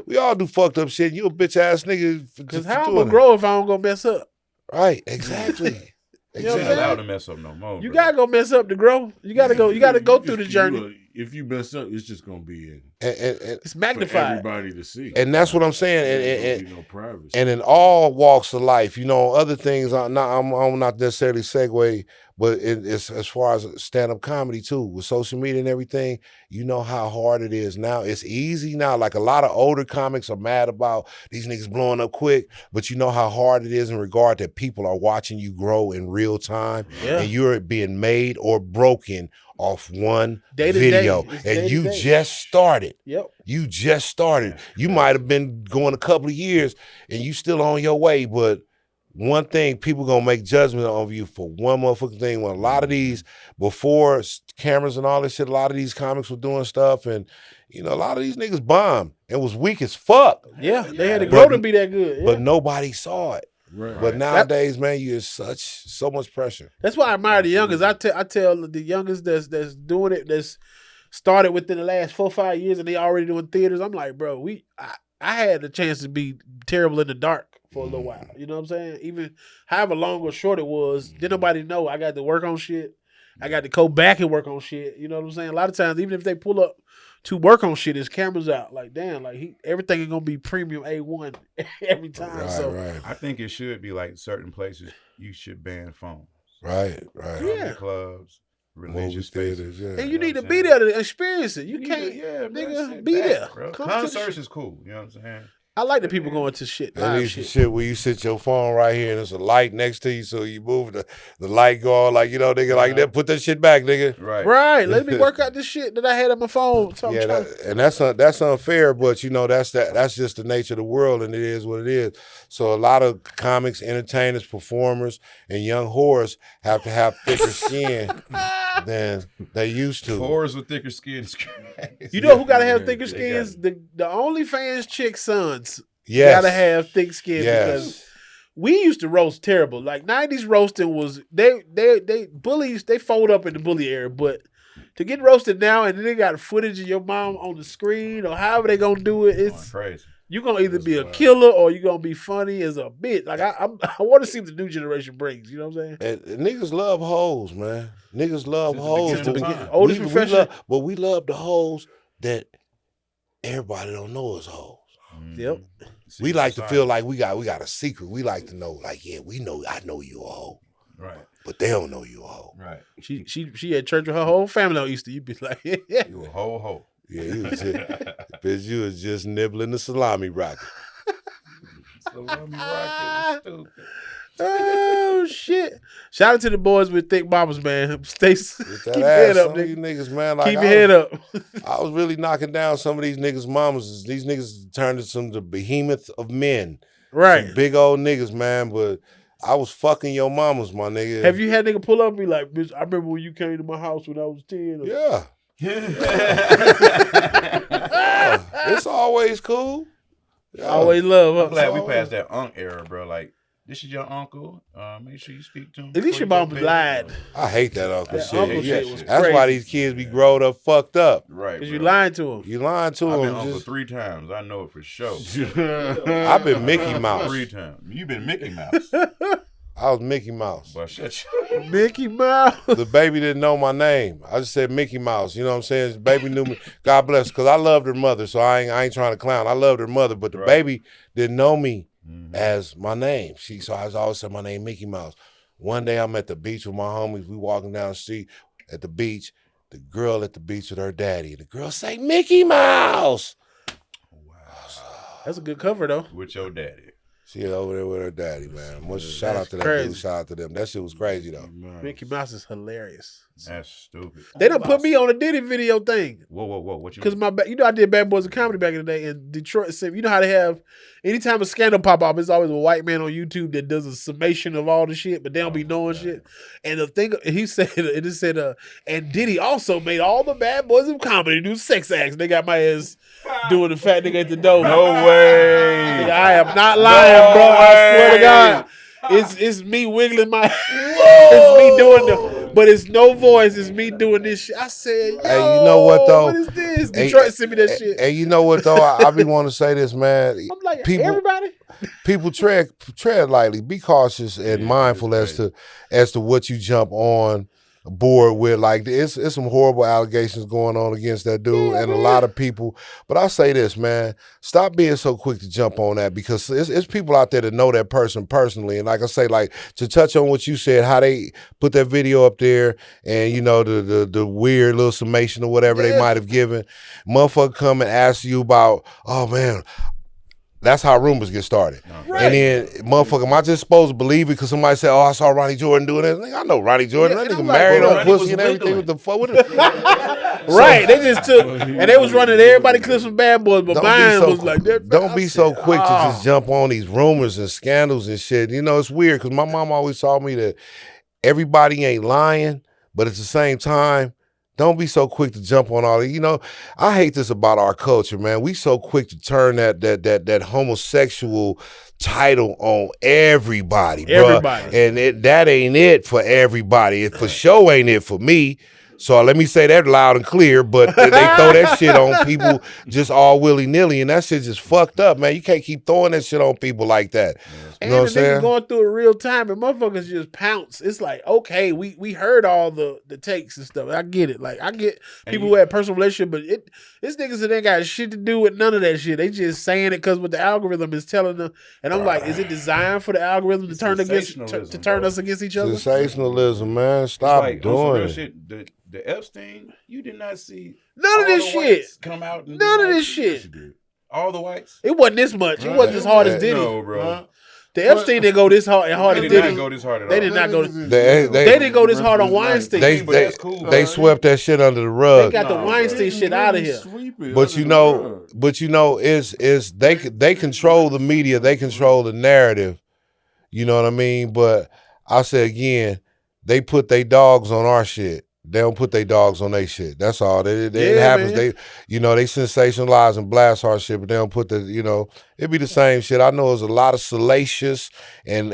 We all do fucked up shit. You a bitch ass nigga. Because how I'm gonna grow if I don't go mess up? Right, exactly. You ain't allowed to mess up no more. You gotta go mess up to grow. You gotta go through the journey. If you mess up, it's just gonna be it's magnified for everybody to see. And that's what I'm saying. No privacy. And in all walks of life, you know, other things. I'm not necessarily segue, but it's as far as stand-up comedy too, with social media and everything. You know how hard it is now. It's easy now. Like a lot of older comics are mad about these niggas blowing up quick, but you know how hard it is in regard that people are watching you grow in real time, and you're being made or broken off one video, and you just started. Yep. You just started. You might have been going a couple of years, and you still on your way, but one thing, people gonna make judgment on you for one motherfucking thing. When a lot of these, before cameras and all this shit, a lot of these comics were doing stuff, and you know, a lot of these niggas bombed and was weak as fuck. Yeah, they had to grow to be that good. Yeah. But nobody saw it. Right. But nowadays, man, you so much pressure. That's why I admire the youngest. I tell the youngest that's doing it, that's started within the last 4 or 5 years, and they already doing theaters. I'm like, bro, I had the chance to be terrible in the dark for a little while. You know what I'm saying? Even however long or short it was, didn't nobody know. I got to work on shit. I got to go back and work on shit. You know what I'm saying? A lot of times, even if they pull up to work on shit, his camera's out. Like, damn, like everything is gonna be premium A1 every time. Right. I think it should be like certain places you should ban phones. Right. Yeah. Clubs, religious spaces. Yeah. And you need to be there to experience it. You can't, nigga, be there. Concerts is cool. You know what I'm saying? I like the people going to shit. And Live these shit. shit where you sit your phone right here and there's a light next to you, so you move the light go on, like, you know, nigga, like that. Put that shit back, nigga. Right. Let me work out this shit that I had on my phone. So Yeah, that's unfair, but you know that's just the nature of the world, and it is what it is. So a lot of comics, entertainers, performers, and young whores have to have thicker skin than they used to. Whores with thicker skin is crazy. You know who gotta have thicker skins? The OnlyFans chick sons. Yes. Gotta have thick skin because we used to roast terrible. Like 90s roasting was they bullies, they fold up in the bully era, but to get roasted now and then they got footage of your mom on the screen or however they gonna do it, it's crazy. You're gonna either be a killer or you're gonna be funny as a bitch. Like I want to see what the new generation brings. You know what I'm saying? And niggas love hoes, man. Niggas love hoes. But we love the hoes that everybody don't know is hoes. Yep. We like to feel like we got a secret. We like to know, like, yeah, I know you a hoe. Right. But they don't know you a hoe. Right. She had church with her whole family on Easter. You'd be like, yeah. You a hoe. Yeah, you was just nibbling the salami rocket. Salami rocket, stupid. Oh shit! Shout out to the boys with thick mamas, man. Keep your head up, nigga. These niggas, man, like, keep your head up. I was really knocking down some of these niggas' mamas. These niggas turned into some of the behemoth of men. Right. Some big old niggas, man, but I was fucking your mamas, my nigga. Have you had nigga pull up and be like, bitch, I remember when you came to my house when I was 10? Yeah. It's always cool. Yeah. Always love. I'm glad we passed that unk era, bro. Like, this is your uncle. Make sure you speak to him. At least your mom lied. I hate that uncle shit. Uncle shit was That's crazy. why these kids be growed up fucked up. Right. Because you lying to them. You lying to I've them. been uncle 3 times. I know it for sure. I've been Mickey Mouse. 3 times. You've been Mickey Mouse. I was Mickey Mouse. But shut Mickey Mouse. The baby didn't know my name. I just said Mickey Mouse. You know what I'm saying? The baby knew me. God bless. Because I loved her mother, so I ain't trying to clown. I loved her mother, but the baby didn't know me as my name. So I always said my name Mickey Mouse. One day I'm at the beach with my homies. We walking down the street at the beach. The girl at the beach with her daddy. And the girl say, Mickey Mouse. Wow. That's a good cover, though. With your daddy. She over there with her daddy, man. Shout out to that dude. Shout out to them. That shit was crazy, though. Mickey Mouse is hilarious. That's stupid. They done put me on a Diddy video thing. Whoa. What you? Because I did Bad Boys of Comedy back in the day in Detroit. So you know how they have, anytime a scandal pop up, it's always a white man on YouTube that does a summation of all the shit, but they don't be knowing shit. And the thing, he said, and Diddy also made all the Bad Boys of Comedy do sex acts. They got my ass doing the fat nigga at the door. No way. Nigga, I am not lying, bro. I swear to God. It's me wiggling my it's me doing but it's no voice, it's me doing this shit. I said, yo, hey, you know what though? What is this? Detroit sent me that shit. And you know what though? I be wanting to say this, man. I'm like, everybody? People tread lightly. Be cautious and mindful as to what you jump on board with. Like, it's some horrible allegations going on against that dude and a lot of people. But I say this, man, stop being so quick to jump on that, because it's people out there that know that person personally. And like I say, like, to touch on what you said, how they put that video up there and, you know, the weird little summation or whatever they might have given. Motherfucker come and ask you about, oh, man, that's how rumors get started. Right. And then, motherfucker, am I just supposed to believe it because somebody said, oh, I saw Ronnie Jordan doing that? Nigga, I know Ronnie Jordan. That nigga married on pussy and everything. What the fuck? Right. They just took, and they was running everybody clips from Bad Boys, but mine was like that. Don't be so quick to just jump on these rumors and scandals and shit. You know, it's weird because my mom always taught me that everybody ain't lying, but at the same time, don't be so quick to jump on all that. You know, I hate this about our culture, man. We so quick to turn that homosexual title on everybody, bro. Everybody. And that ain't it for everybody. It for sure ain't it for me. So let me say that loud and clear, but they throw that shit on people just all willy-nilly, and that shit just fucked up, man. You can't keep throwing that shit on people like that. You know what I'm saying? And going through it real time, and motherfuckers just pounce. It's like, okay, we heard all the takes and stuff. I get it. Like, I get people who have personal relationship, but it's niggas that ain't got shit to do with none of that shit. They just saying it because what the algorithm is telling them. And I'm like, is it designed for the algorithm to turn us against each other? Sensationalism, man. Stop doing it. Shit, the Epstein, you did not see none of this shit come out. None of this shit. All the whites? It wasn't this much. It wasn't as hard as Diddy. No, bro. The Epstein didn't go this hard as They as did not Diddy. go this hard at all. They did not go. They didn't go this hard on Weinstein. They swept that shit under the rug. They got the Weinstein shit out of here. But you know, is they control the media, they control the narrative. You know what I mean? But I say again, they put their dogs on our shit. They don't put their dogs on their shit. That's all. It happens. Man. They sensationalize and blast our shit, but they don't put it be the same shit. I know there's a lot of salacious and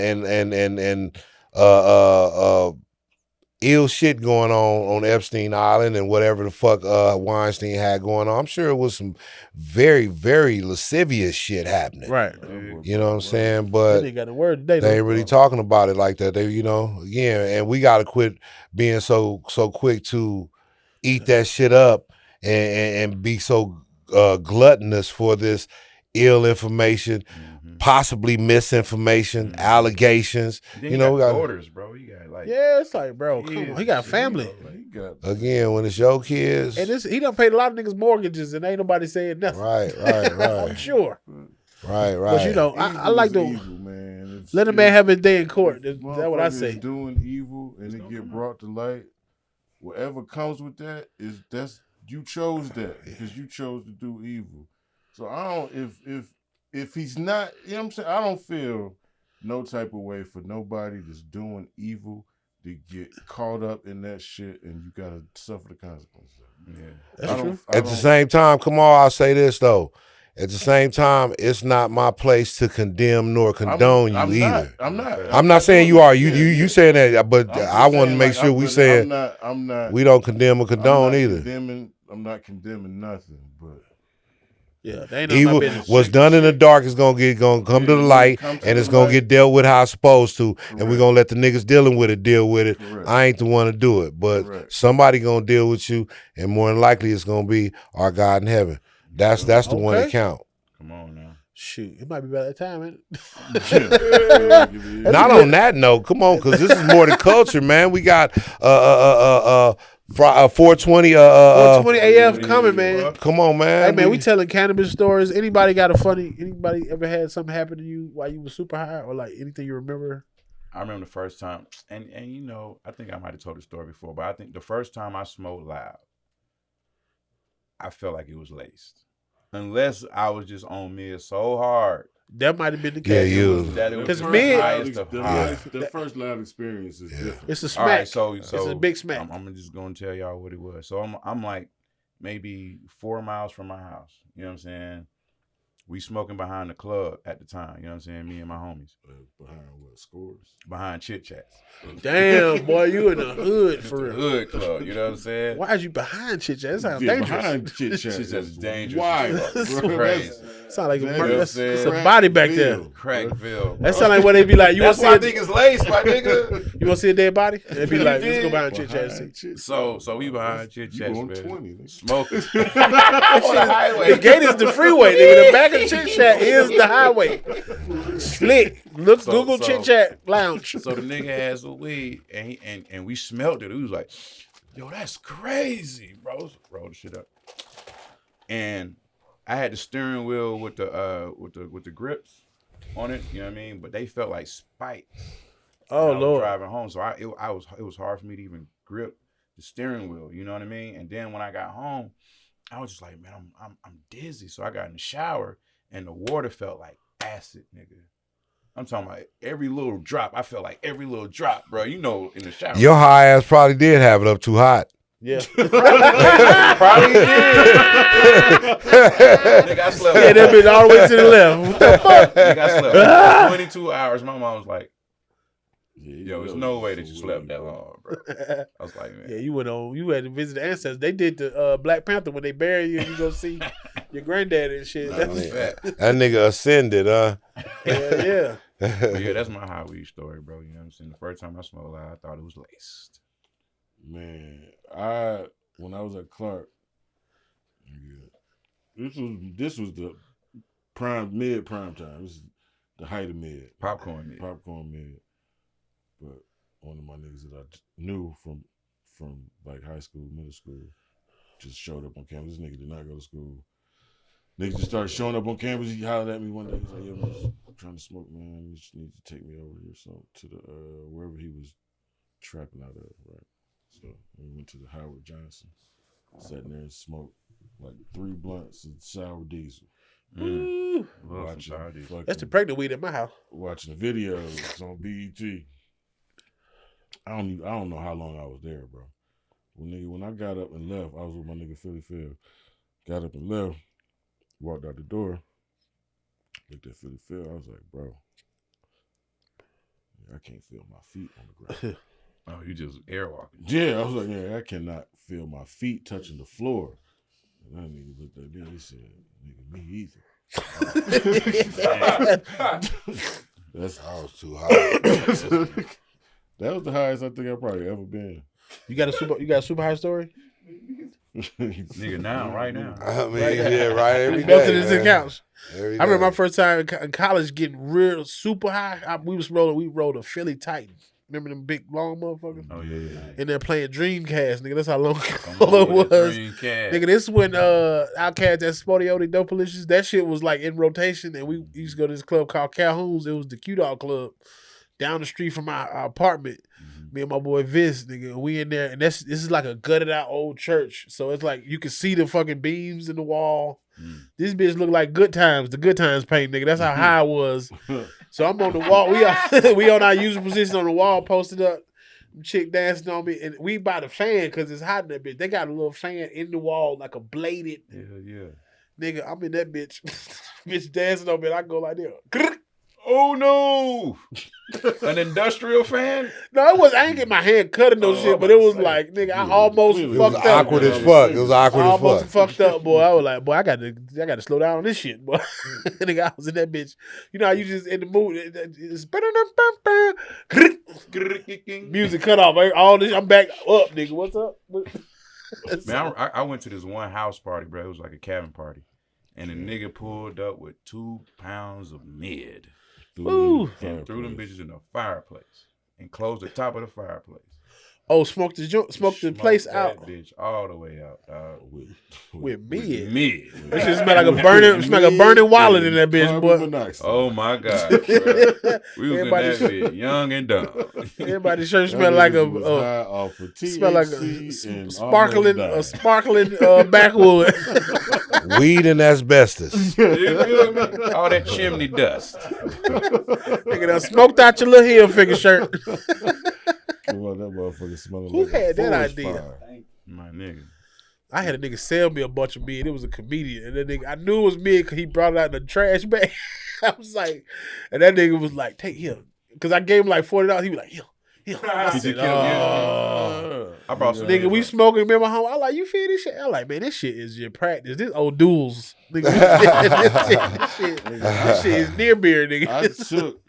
ill shit going on Epstein Island and whatever the fuck Weinstein had going on. I'm sure it was some very, very lascivious shit happening. Right. You know what I'm saying? But they got a word today. They ain't really talking about it like that. They, again, and we got to quit being so quick to eat that shit up and be so gluttonous for this ill information, possibly misinformation, allegations. Then we got orders, bro. You got it's like, bro, come on. He got family. Again, when it's your kids, and he done paid a lot of niggas mortgages, and ain't nobody saying nothing. Right. I'm sure. Right. But I like to let a man have his day in court. That's what I say. Doing evil and it get brought to light. Whatever comes with that you chose that because you chose to do evil. So I don't if he's not, you know what I'm saying? I don't feel no type of way for nobody that's doing evil to get caught up in that shit and you gotta suffer the consequences. Yeah, that's true. At the same time, Kamal, I'll say this though. At the same time, it's not my place to condemn nor condone you either. I'm not saying you are. You saying that, but I want to make sure we saying we don't condemn or condone either. I'm not condemning nothing, but they evil what's done in the dark is gonna come to the light, and it's gonna get dealt with how it's supposed to, and we're gonna let the niggas dealing with it deal with it. Correct. I ain't the one to do it, but somebody gonna deal with you, and more than likely it's gonna be our God in heaven. That's the one that count. Come on now. Shoot, it might be about that time, man. Not on that note. Come on, because this is more the culture, man. We got 420 420 AF coming, man. Come on, man. Hey, man, we telling cannabis stories. Anybody ever had something happen to you while you were super high, or like anything you remember? I remember the first time, and I think I might have told the story before, but I think the first time I smoked loud, I felt like it was laced. Unless I was just on mid so hard. That might have been the case. Yeah, because mid, the first loud experience is different. It's a smack. All right, so it's a big smack. I'm just gonna tell y'all what it was. So I'm like maybe 4 miles from my house. You know what I'm saying? We smoking behind the club at the time. You know what I'm saying? Me and my homies. Behind what? Scores? Behind Chit Chats. Damn, boy, you in the hood for real. Hood club. You know what I'm saying? Why is you behind Chit Chat? That sounds dangerous. Behind Chit Chat. Chit Chat is dangerous. Why? It's crazy. Sound like it's a body back there. Crackville. That sound like what they be like. You want to see? I think it's laced, my nigga. You want to see a dead body? They be like, let's go behind Chit Chat. So we behind Chit Chat, man. 20, smoking. On the highway. The gate is the freeway, nigga. The back of Chit Chat is the highway. Slick. Google Chit Chat Lounge. So the nigga has a weed, and we smelled it. We was like, yo, that's crazy, bro. Roll the shit up. And I had the steering wheel with the grips on it, you know what I mean? But they felt like spikes. Oh Lord! Driving home, so it was hard for me to even grip the steering wheel, you know what I mean? And then when I got home, I was just like, man, I'm dizzy. So I got in the shower, and the water felt like acid, nigga. I'm talking about every little drop. I felt like every little drop, bro. You know, in the shower. Your high ass probably did have it up too hot. Yeah. Probably did. Nigga, I slept. Yeah, that bitch all the way to the left. What the fuck? Nigga, I slept 22 hours. My mom was like, yo, there's no way that you slept that long, bro. I was like, man. Yeah, you had to visit the ancestors. They did the Black Panther when they bury you and you go see your granddad and shit. That nigga ascended, huh? Yeah. But yeah, that's my high weed story, bro. You know what I'm saying? The first time I smoked loud, I thought it was laced. Man, when I was at Clark, this was the mid prime time. This is the height of mid. Popcorn mid. But one of my niggas that I knew from like high school, middle school, just showed up on campus. This nigga did not go to school. Niggas just started showing up on campus. He hollered at me one day. He's like, "Yo, man, I'm trying to smoke, man. You just need to take me over here, so to the wherever he was trapping out of, right?" So we went to the Howard Johnson, sat in there and smoked like 3 blunts of sour diesel. That's the pregnant weed in my house. Watching the videos on BET. I don't know how long I was there, bro. When I got up and left, I was with my nigga Philly Phil. Got up and left, walked out the door, looked at Philly Phil. I was like, bro, I can't feel my feet on the ground. Oh, you just airwalking. Yeah, I was like, yeah, I cannot feel my feet touching the floor. And that nigga looked at me, he said, nigga, me either. I was too high. That was the highest I think I've probably ever been. You got a super high story? Nigga, right now. I mean, yeah, right. Every day, Melted into the couch. I remember my first time in college getting real super high. We rolled a Philly Titan. Remember them big long motherfuckers? Oh yeah. And they're playing Dreamcast, nigga. That's how long ago it was. Nigga, this is when Outkast and Sporty Dopalicious, that shit was like in rotation, and we used to go to this club called Calhoun's. It was the Q-Dog Club down the street from our apartment. Me and my boy Vince, nigga, we in there, and this is like a gutted out old church. So it's like you can see the fucking beams in the wall. This bitch look like Good Times, the Good Times paint, nigga. That's how high I was. So I'm on the wall. We on our usual position on the wall, posted up. Chick dancing on me, and we by the fan because it's hot in that bitch. They got a little fan in the wall, like a bladed. Yeah. Nigga, I'm in that bitch. Bitch dancing on me, and I go like this. Oh no! An industrial fan? No, it was. I ain't get my hand cut in no shit, but it was like, nigga, I almost fucked up. Awkward as fuck. It was awkward as fuck. Almost fucked up, boy. I was like, boy, I got to slow down on this shit, boy. Nigga, I was in that bitch. You know how you just in the mood. It's music cut off. All this, I'm back up, nigga. What's up? Man, I went to this one house party, bro. It was like a cabin party, and a nigga pulled up with 2 pounds of mid. And threw them bitches in the fireplace and closed the top of the fireplace. Oh, smoked the place out. That bitch all the way out, dog. With mid. That shit smell like a burning wallet in that bitch, boy. Oh my God. Bro. We was in that bitch, young and dumb. Everybody's shirt smell like a sparkling backwood. Weed and asbestos. You feel me? All that chimney dust. Nigga done smoked out your little heel figure shirt. That motherfucker smelling. Who like had that idea? Fire. My nigga. I had a nigga sell me a bunch of mid. It was a comedian, and that nigga, I knew it was mid because he brought it out in a trash bag. I was like, and that nigga was like, "Take here," because I gave him like $40. He was like, "Here." I said, I brought some. Nigga, we smoking. Remember home? I like, you feel this shit? I like, man, this shit is your practice. This old duels, nigga. this shit is near beer, nigga. I took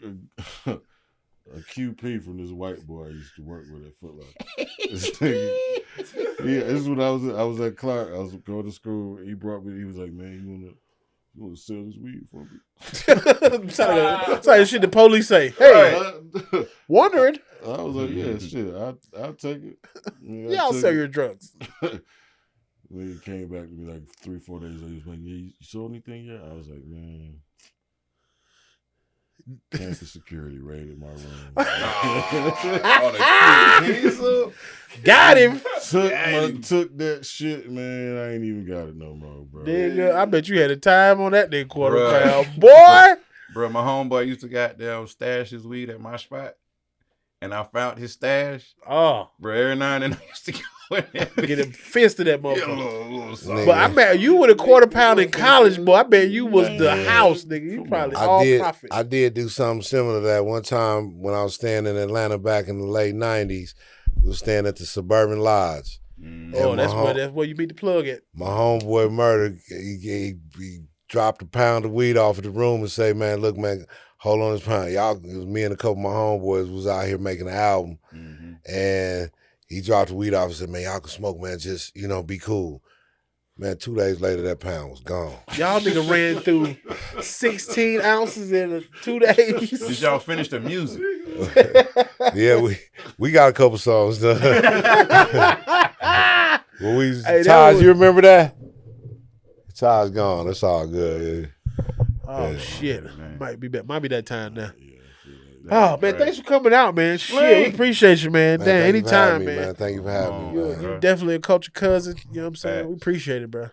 a QP from this white boy I used to work with at Foot Locker. This is when I was at Clark. I was going to school. He brought me. He was like, "Man, you wanna sell this weed for me?" It's like shit the police say. Hey, wondering. I was like, "Yeah, shit, I'll take it." Yeah, I'll sell your drugs. Then he came back to me like 3-4 days later. He was like, "Yeah, you sold anything yet?" I was like, "Man, campus security raided my room." Got him. Took that shit, man. I ain't even got it no more, bro. Nigga, I bet you had a time on that nigga £250, boy. Bro, my homeboy used to goddamn stash his weed at my spot, and I found his stash. Oh, bro, every now and then I used to go in there, get him fisted that motherfucker. But I bet you with a £250 in college, boy. I bet you was the house, nigga. You probably profit. I did do something similar to that one time when I was staying in Atlanta back in the late '90s. We was staying at the Suburban Lodge. Oh, that's where you beat the plug at. My homeboy Murder, he dropped a pound of weed off of the room and say, "Man, look, man, hold on this pound." Y'all, it was me and a couple of my homeboys was out here making an album, and he dropped the weed off and said, "Man, y'all can smoke, man. Just be cool." Man, 2 days later, that pound was gone. Y'all nigga ran through 16 ounces in 2 days. Did y'all finish the music? Yeah, we got a couple songs done. Taj, you remember that? Child's gone. That's all good. Oh Yeah. shit, might be that time now. Yeah, Oh man, thanks for coming out, man. Shit, we appreciate you, man. Man, Damn, thank you for anytime, having me, man. Thank you for having me. You definitely a culture cousin. You know what I'm saying? Facts. We appreciate it, bro.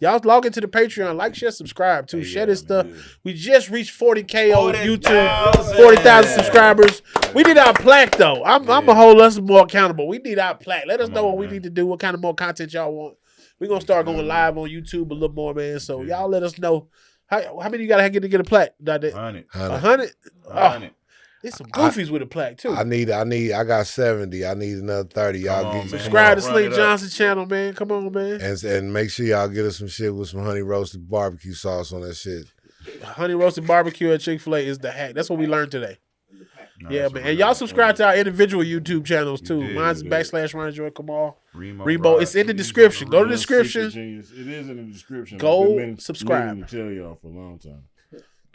Y'all log into the Patreon, like, share, subscribe too. Share this stuff. We just reached 40K on YouTube, 40,000 subscribers. We need our plaque though. I'm gonna hold us more accountable. We need our plaque. Let us know what we need to do, what kind of more content y'all want. We're gonna start going live on YouTube a little more, man. So y'all let us know. How many you gotta get to get a plaque? 100. 100? Oh, there's some goofies with a plaque too. I got 70. I need another 30. Y'all get subscribe to Slink Johnson channel, man. Come on, man. And make sure y'all get us some shit with some honey roasted barbecue sauce on that shit. Honey roasted barbecue at Chick-fil-A is the hack. That's what we learned today. No, yeah, man. And y'all subscribe to our individual YouTube channels too. Mine's / Ronnie Jordan, Kamal. Reemo. It's in the description. Go to the description. It is in the description. Go subscribe. I've been tell y'all for a long time.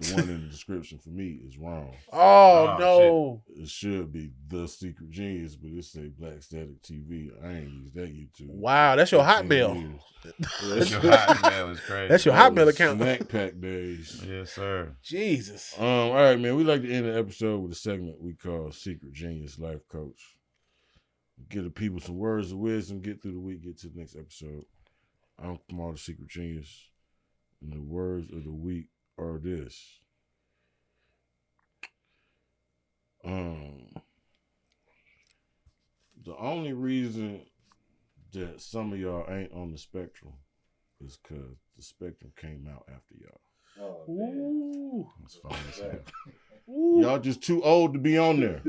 The one in the description for me is wrong. Oh no! Shit. It should be The Secret Genius, but it say Black Static TV. I ain't use that YouTube. Wow, that's your Hotmail. That's your Hotmail is crazy. That's your Hotmail account. Snack pack days. Yes, sir. Jesus. All right, man. We like to end the episode with a segment we call Secret Genius Life Coach. Give the people some words of wisdom. Get through the week. Get to the next episode. I'm Kamal, the Secret Genius, and the words of the week are this. The only reason that some of y'all ain't on the spectrum is because the spectrum came out after y'all. Oh, ooh. That's funny as hell. Y'all just too old to be on there.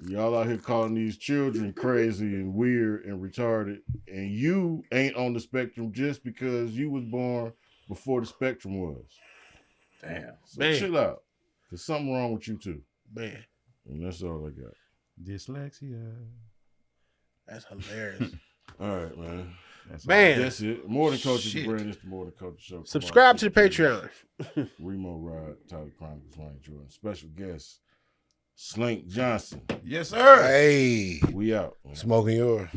Y'all out here calling these children crazy and weird and retarded, and you ain't on the spectrum just because you was born before the spectrum was. Damn. So chill out. There's something wrong with you too. Man. And that's all I got. Dyslexia. That's hilarious. All right, man. That's it. More Than Culture brand. It's the More Than Culture show. Subscribe to the Patreon. Reemo Rod, Tyler Chronicles, Ronnie Jordan. Special guest, Slink Johnson. Yes, sir. Hey. We out. Smoking yours.